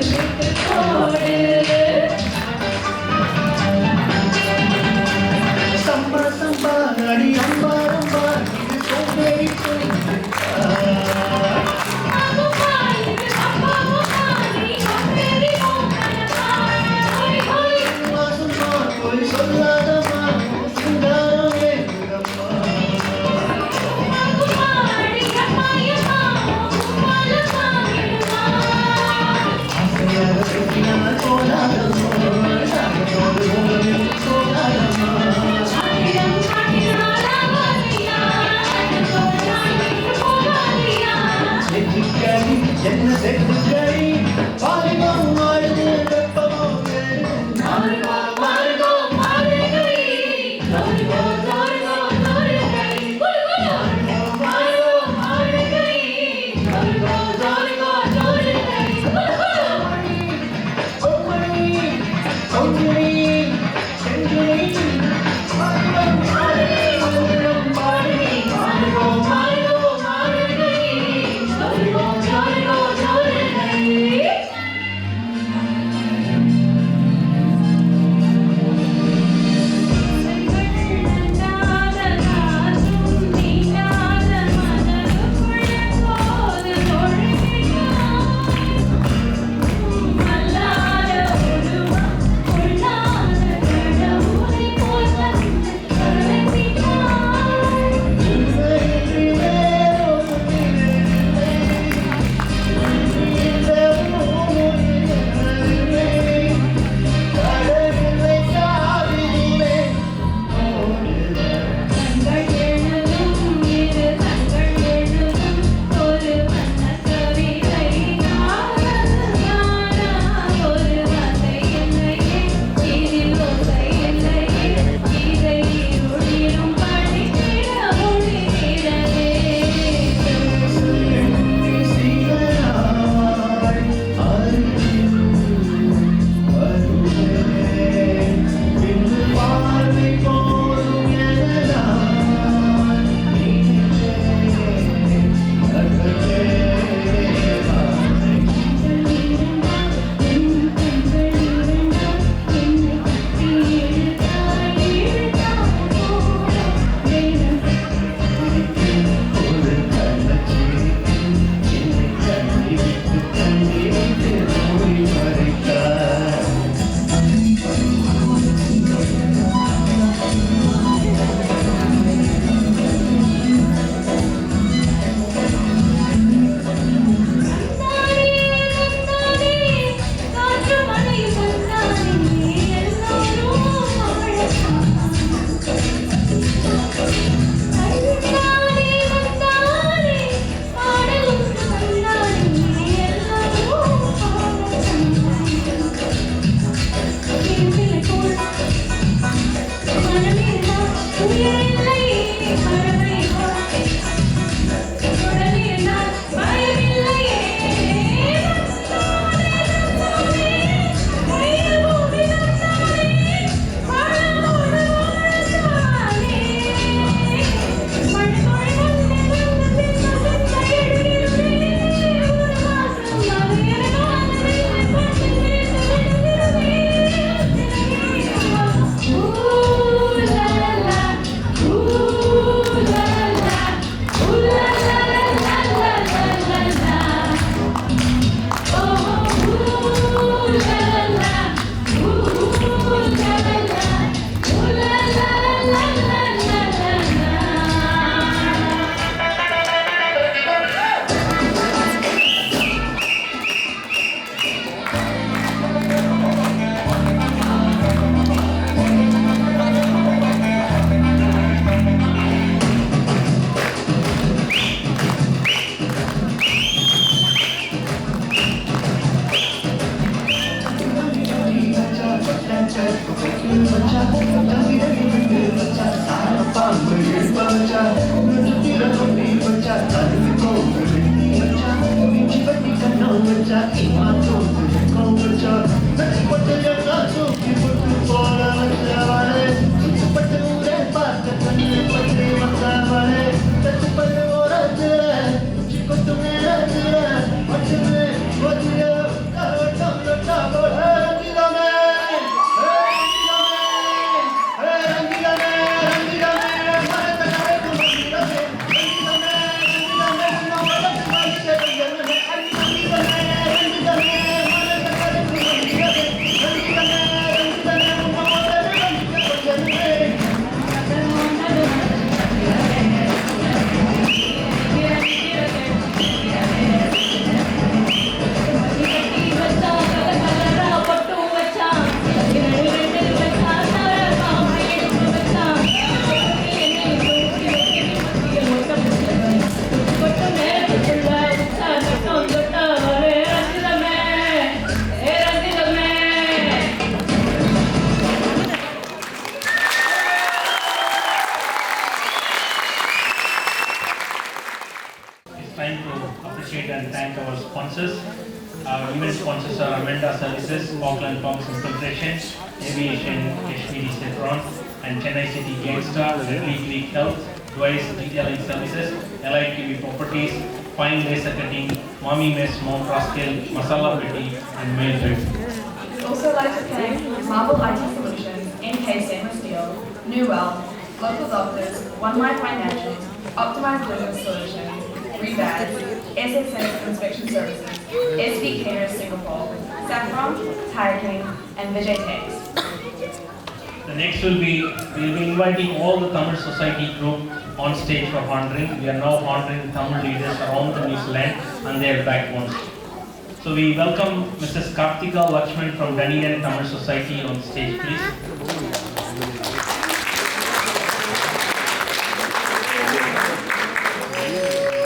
போடு. சம்பா சம்பா வச்சா இம்மா வச்சா பட்டு எல்லாம் தூக்கி போட்டு போல வச்சவளே பட்டு ஊரே பார்க்க கண்ணு பட்டு வந்தவளே தட்டுப்பட்டு ஓரத்துல உச்சி கொட்டு நேரத்துல மட்டுமே ஒத்திய கவட்டம் தொட்டாவோட ரங்கிதமே ரங்கிதமே ரங்கிதமே மனத்தை கரைக்கும் ரங்கிதமே ரங்கிதமே ரங்கிதமே நம்ம மனத்தை கரைக்கும் ரங்கிதமே ரங்கிதமே மனத்தை கரைக்கும் ரங்கிதமே ரங்கிதமே ரங்கிதமே நம்ம மனத்தை கரைக்கும் It's time to appreciate and thank our sponsors. Our event sponsors are Amanda Services, Auckland Fox Infiltration, Aviation, Kashmiri Citron, and Chennai City Gangstar, Ridley Creek Health, Dway's Detailing Services, Allied TV Properties, Fine Laser Cutting, Mommy Mess, Mount Roskill, Masala Petty, and Mailbird. We'd also like to thank Marble IT Solutions, NK Stainless Steel, New Wealth, Local Doctors, One Life Financials, Optimized Business Solutions, Rebadge, SSS Inspection Services, SB Caterers Singapore, Saffron, Tire King, and Vijay Tags. The next we'll be inviting all the Tamil Society group on stage for honoring. We are now honoring Tamil leaders around the New Zealand and their backbones. So we welcome Mrs. Karthika Lakshman from Dunedin Tamil Society on stage, please.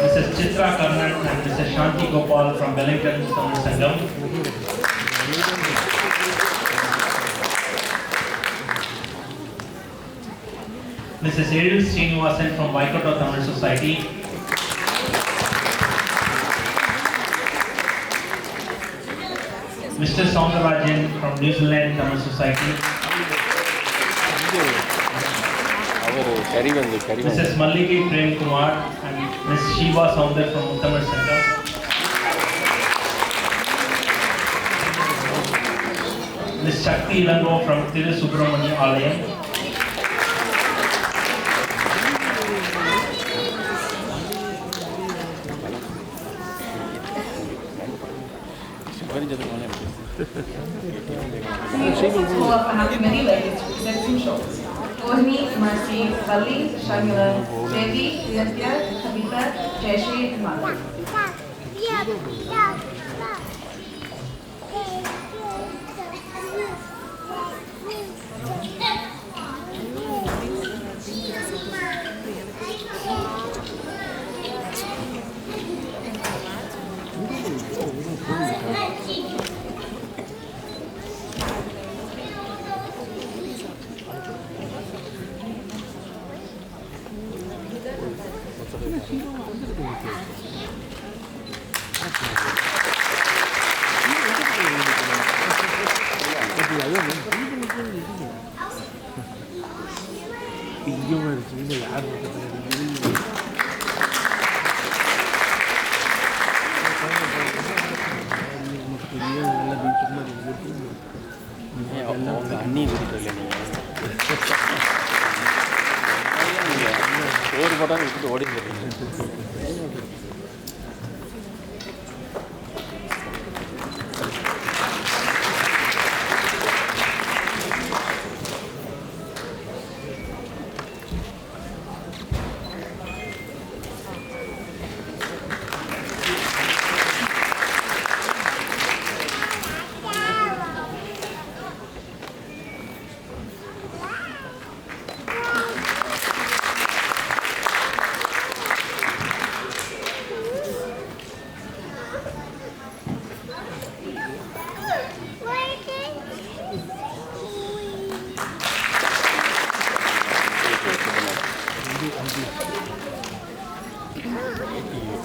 Mrs. Chitra Karnan and Mrs. Shanti Gopal from Wellington Tamil Sangam. Mrs. Eril Srinivasan from Waikato Tamil Society. Mr. Soundarajan from New Zealand Tamil Society. Mrs. Malliki Prem Kumar and Ms. Shiva Soundar from Tamil Center. Ms. Shakti Ilango from Thiru Subramania Alayam. Call up and have many ladies to present some shows. Rohini, Mercy, Valli, Shangila, Devi, Nitya, Kavita, Jayashree, and Madhu. சோறு போட்டாலும் விட்டு ஓடி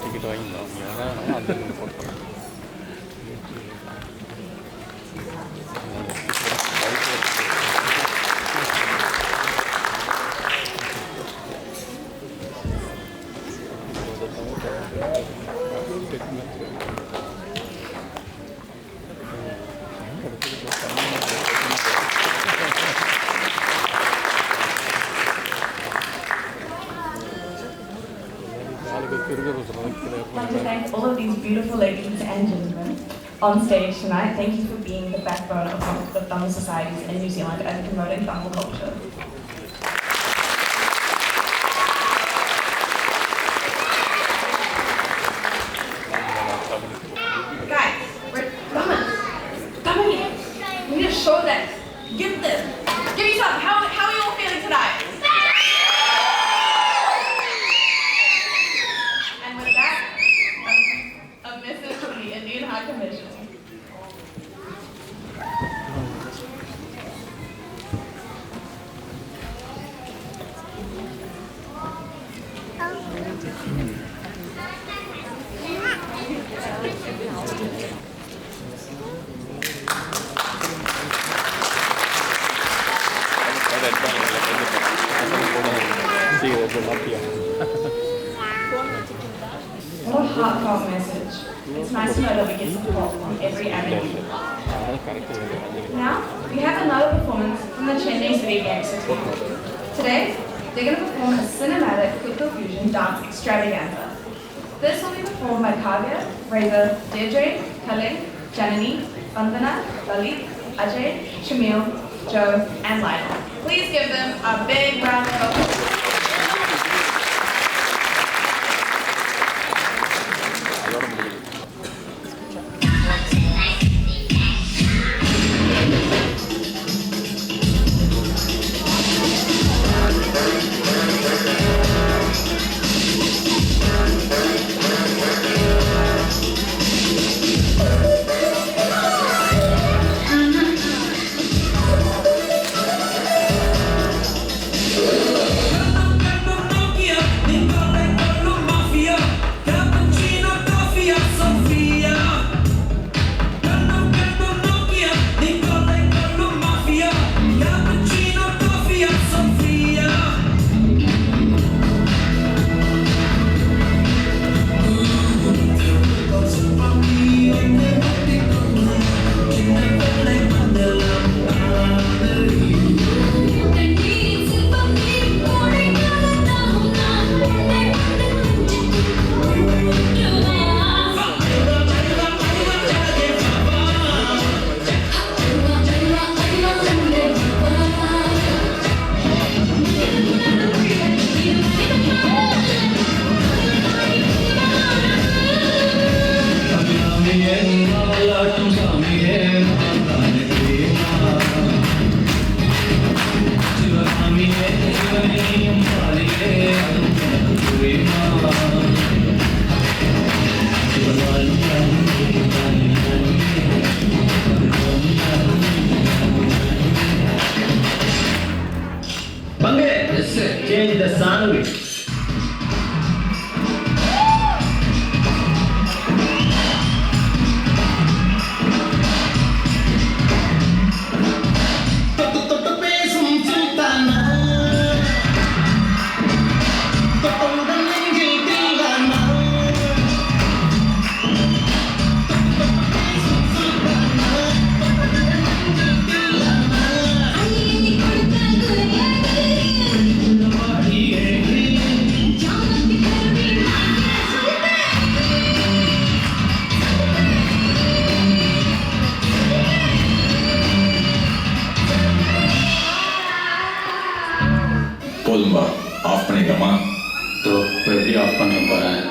ticket வாங்கிடலாம் யாராவது அந்த போட்டு I'd like to thank all of these beautiful ladies and gentlemen on stage tonight. Thank you for being the backbone of the Tamil societies in New Zealand and promoting Tamil culture. Guys, come in here. We need to show them. Give them. Give me some. How are you all feeling tonight? And with that, a message from the Indian High Commission. What a heartfelt message. It's nice to know that we get support from every avenue. Now, we have another performance from the Chennai City Gangster team. Today, they're going to perform a cinematic Kuthu Fusion dance extravaganza. This will be performed by Kavya, Reza, Deirdre, Kaling, Janani, Vandana, Lalit, Ajay, Shamil, Joe, and Lionel. Please give them a big round of applause. Change the sandwich. போதும்பா of பண்ணிக்கலாமா இப்போ எப்படி of பண்ண போகிறேன்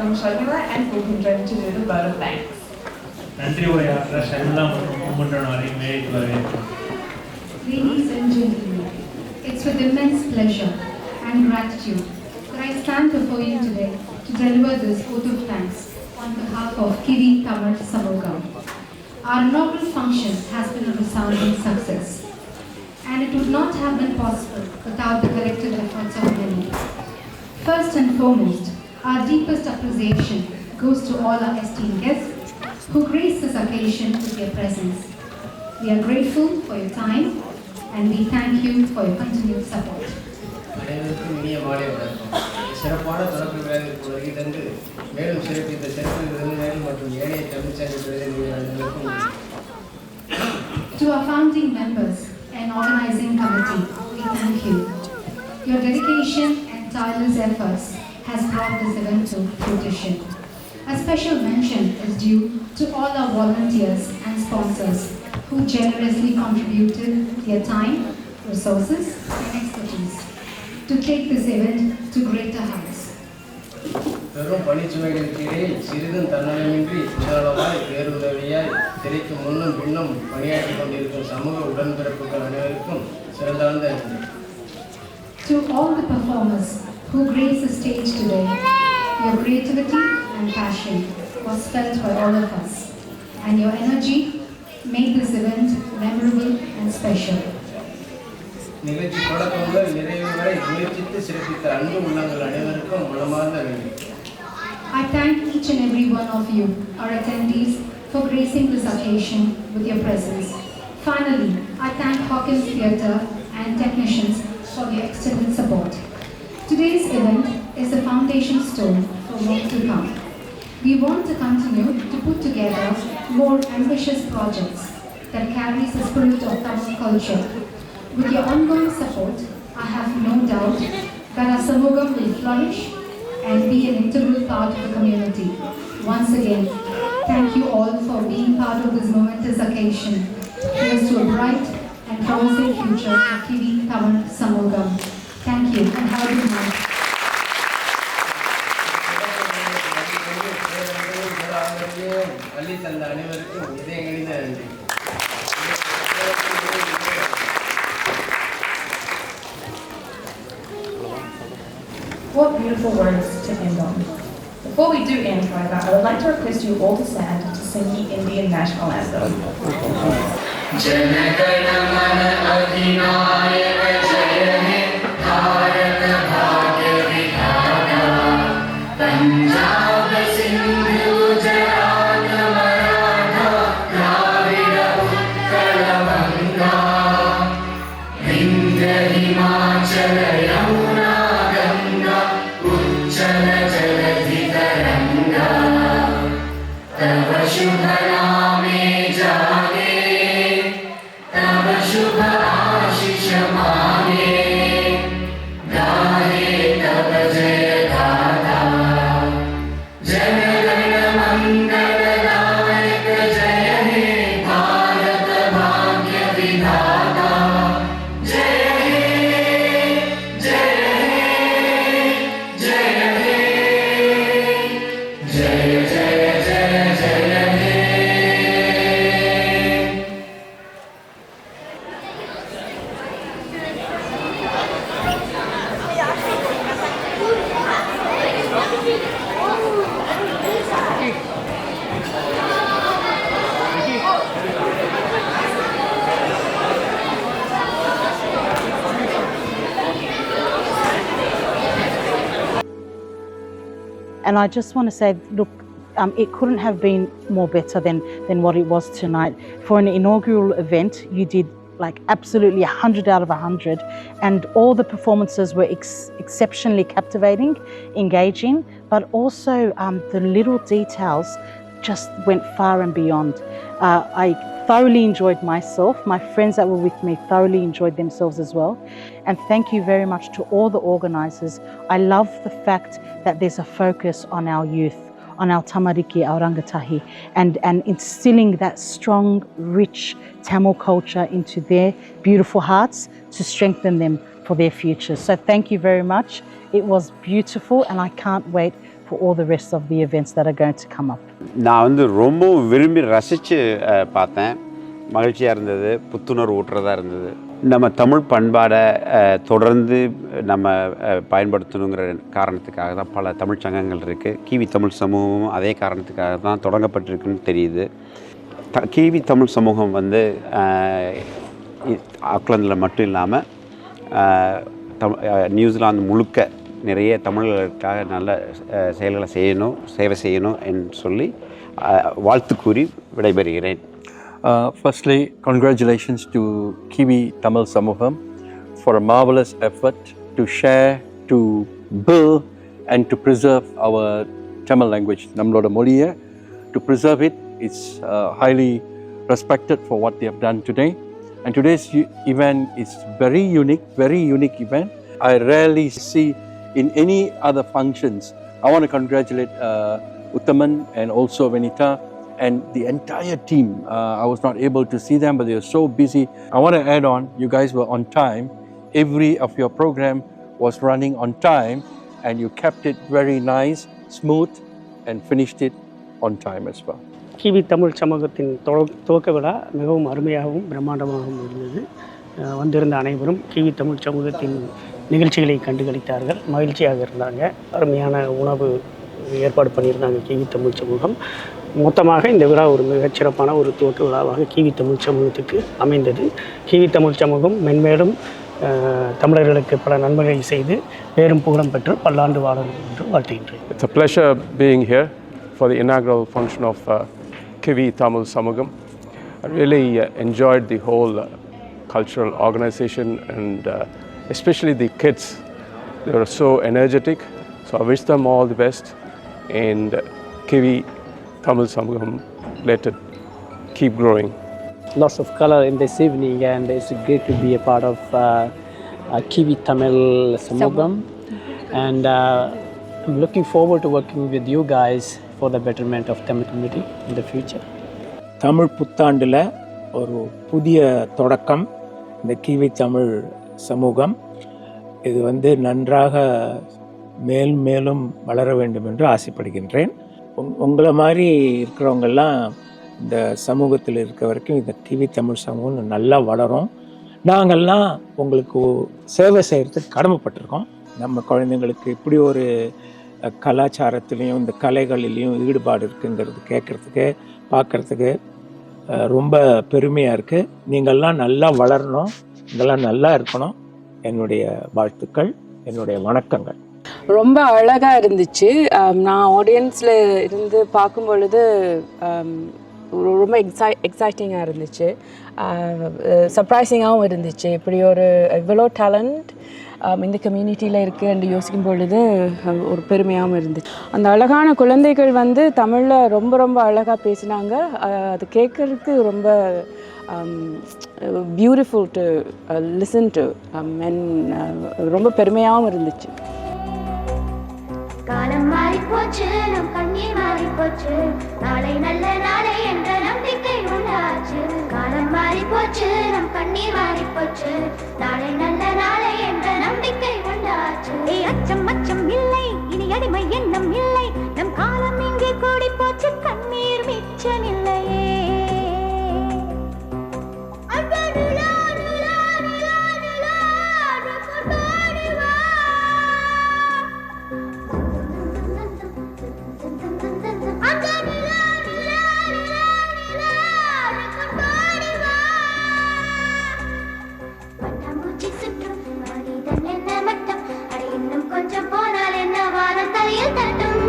welcome Sharmila and Bhupendran to do the vote of thanks. நன்றி உரையாற்ற ஷர்மிளா மற்றும் பூமுன்றன் அவரை மேடைக்கு வரவேற்கிறோம். Ladies and gentlemen, it's with immense pleasure and gratitude that I stand before you today to deliver this vote of thanks on behalf of Kivi Tamil Samogam. Our inaugural function has been a resounding success, and it would not have been possible without the collective efforts of many. First and foremost, our deepest appreciation goes to all our esteemed guests who grace this occasion with their presence. We are grateful for your time and we thank you for your continued support. அனைவருக்கும் இனிய மாலை வணக்கம். சிறப்பான தொடக்க விழாவிற்கு வருகை தந்து மேலும் சிறப்பித்த சிறப்பு விருந்தினர்கள் மற்றும் ஏனைய தமிழ்ச்சங்க பிரதிநிதிகளுக்கும் To our founding members and organizing committee, we thank you. Your dedication and tireless efforts has brought this event to fruition. A special mention is due to all our volunteers and sponsors who generously contributed their time, resources, and expertise to take this event to greater heights. பெரும் பணிச்சுமைகளுக்கு இடையில் சிறிதும் தன்னலமின்றி உதாரணமாய் பேருதவியாய் திரைக்கு முன்னும் பின்னும் பணியாற்றி கொண்டிருக்கும் சமூக உடன்பிறப்புகள் அனைவருக்கும் சிறந்தாழ்ந்த நன்றி. To all the performers who grace the stage today, your creativity and passion was felt by all of us, and your energy made this event memorable and special. நிகழ்ச்சி தொடக்கம் முதல் நிறைவு வரை முயற்சித்து சிறப்பித்த அன்பு உள்ளங்கள் அனைவருக்கும் மனமார்ந்த நன்றி. I thank each and every one of you, our attendees, for gracing this occasion with your presence. Finally, I thank Hawkins Theatre and technicians for their extended support. Today's event is the foundation stone for more to come. We want to continue to put together more ambitious projects that carries the spirit of Tamil culture. With your ongoing support, I have no doubt that our Samogam will flourish and be an integral part of the community. Once again, thank you all for being part of this momentous occasion. Here's to a bright and promising future for Kivi Tamil Samogam. Thank you and have a good night. அள்ளி தந்த அனைவருக்கும் இதயங்கனிந்த நன்றி. What beautiful words to end on. Before we do end, however, I would like to request you all to stand to sing the Indian national anthem. Jana Gana Mana अधिनायक जय हे भारत भाग्य विधाता पंजाब सिंधु गुजरात मराठा द्राविड़ उत्कल गंगा विंध्य हिमाचल यमुना गंगा उच्चल जलधि तरंगा तव शुभ नामे जागे तब शुभ आशीष मांगे गाहे तब जय गाथा जन गण मंगल दायक जय हे भारत भाग्य विधाता जय हे जय हे जय हे जय जय जय जय हे And I just want to say, look, it couldn't have been more better than what it was tonight. For an inaugural event, you did like absolutely 100 out of 100, and all the performances were exceptionally captivating, engaging, but also the little details just went far and beyond. I thoroughly enjoyed myself. My friends that were with me thoroughly enjoyed themselves as well. And thank you very much to all the organisers. I love the fact that there's a focus on our youth, on our tamariki, our rangatahi, and instilling that strong, rich Tamil culture into their beautiful hearts to strengthen them for their future. So thank you very much. It was beautiful, and I can't wait for for all the rest of the events that are going to come up. நான் வந்து ரொம்ப விரும்பி ரசித்து பார்த்தேன். மகிழ்ச்சியாக இருந்தது, புத்துணர்வு ஊட்டுறதாக இருந்தது. நம்ம தமிழ் பண்பாடை தொடர்ந்து நம்ம பயன்படுத்தணுங்கிற காரணத்துக்காக தான் பல தமிழ் சங்கங்கள் இருக்குது. கிவி தமிழ் சமூகமும் அதே காரணத்துக்காக தான் தொடங்கப்பட்டிருக்குன்னு தெரியுது. கிவி தமிழ் சமூகம் வந்து ஆக்லாந்தில் மட்டும் இல்லாமல் நியூசிலாந்து முழுக்க நிறைய தமிழர்களுக்காக நல்ல செயல்களை செய்யணும், சேவை செய்யணும் என்று சொல்லி வாழ்த்து கூறி விடைபெறுகிறேன். Firstly, congratulations to Kiwi Tamil Samuham for a marvelous effort to share, to build and to preserve our Tamil language. Nammaloda moliya, to preserve it, it's highly respected for what they have done today. And today's event is very unique event. I rarely see in any other functions. I want to congratulate Uttaman and also Venita and the entire team. I was not able to see them, but they were so busy. I want to add on, you guys were on time. Every of your program was running on time and you kept it very nice, smooth and finished it on time as well. Kiwi Tamil சமூகத்தின் துவக்க விழா மிகவும் அருமையாகவும் பிரம்மாண்டமாகவும் இருந்தது. வந்திருந்த அனைவரும் kiwi Tamil சமூகத்தின் நிகழ்ச்சிகளை கண்டுகளித்தார்கள், மகிழ்ச்சியாக இருந்தாங்க. அருமையான உணவு ஏற்பாடு பண்ணியிருந்தாங்க கிவி தமிழ் சமூகம். மொத்தமாக இந்த விழா ஒரு மிகச்சிறப்பான ஒரு துவக்க விழாவாக கிவி தமிழ் சமூகத்துக்கு அமைந்தது. கிவி தமிழ் சமூகம் மென்மேலும் தமிழர்களுக்கு பல நன்மைகளை செய்து பேரும் புகழும் பெற்று பல்லாண்டு வாழணும் என்று வாழ்த்துகின்றேன். It's a pleasure being here for the inaugural function of Kiwi Tamil Samugam. I really enjoyed the whole cultural organization and especially the kids. They were so energetic, so I wish them all the best, and Kiwi Tamil Samugam, let it keep growing. Lots of color in this evening, and it's great to be a part of Kiwi Tamil Samugam, and I'm looking forward to working with you guys for the betterment of Tamil community in the future. Tamil புத்தாண்டில் ஒரு புதிய தொடக்கம் இந்த kiwi Tamil சமூகம். இது வந்து நன்றாக மேலும் வளர வேண்டும் என்று ஆசைப்படுகின்றேன். உங்களை மாதிரி இருக்கிறவங்கெல்லாம் இந்த சமூகத்தில் இருக்க வரைக்கும் இந்த கிவி தமிழ் சமூகம் நல்லா வளரும். நாங்கள்லாம் உங்களுக்கு சேவை செய்கிறதுக்கு கடமைப்பட்டிருக்கோம். நம்ம குழந்தைங்களுக்கு இப்படி ஒரு கலாச்சாரத்துலேயும் இந்த கலைகளிலையும் ஈடுபாடு இருக்குங்கிறது கேட்குறதுக்கு பார்க்குறதுக்கு ரொம்ப பெருமையாக இருக்குது. நீங்கள்லாம் நல்லா வளரணும், நீங்கள்லாம் நல்லா இருக்கணும். என்னுடைய வாழ்த்துக்கள், என்னுடைய வணக்கங்கள். ரொம்ப அழகாக இருந்துச்சு. நான் ஆடியன்ஸில் இருந்து பார்க்கும் பொழுது ரொம்ப எக்ஸைட்டிங்காக இருந்துச்சு, சர்ப்ரைசிங்காகவும் இருந்துச்சு. இப்படி ஒரு இவ்வளோ டேலண்ட் இந்த கம்யூனிட்டியில் இருக்குது யோசிக்கும் பொழுது ஒரு பெருமையாகவும் இருந்துச்சு. அந்த அழகான குழந்தைகள் வந்து தமிழில் ரொம்ப ரொம்ப அழகாக பேசினாங்க. அது கேட்குறதுக்கு ரொம்ப beautiful to listen to and ரொம்ப பெருமையாகவும் இருந்துச்சு. காலம் மாறி போச்சு, நம் கண்ணீர் மாறி போச்சு, நாளை நல்ல நாளை என்ற நம்பிக்கை உண்டாச்சு. காலம் மாறி போச்சு, நம் கண்ணீர் மாறி போச்சு, நாளை நல்ல நாளை என்ற நம்பிக்கை உண்டாச்சு. அச்சம் அச்சம் இல்லை, இனி அடிமை எண்ணம் இல்லை, நம் காலம் இங்கே கூடி போச்சு, கண்ணீர் மிச்சமில்லையே. கொஞ்சம் போனால் என்ன வானம் தலையில் தட்டும்,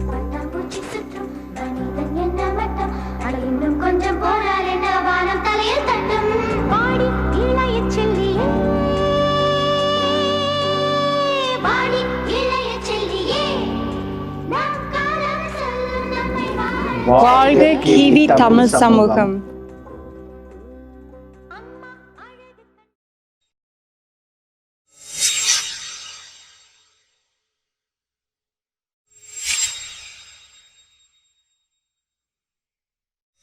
பட்டாம்பூச்சி சுற்றும் மனிதன் என்ன மட்டம், அட இன்னும் கொஞ்சம் போனால் என்ன வானம் தலையில் தட்டும். பாடி இளைய செல்லியே, பாடி இளைய செல்லியே, நாம் காலம் சொல்லும் நம்மை வாழ்க கிவி தமிழ் சமூகம்.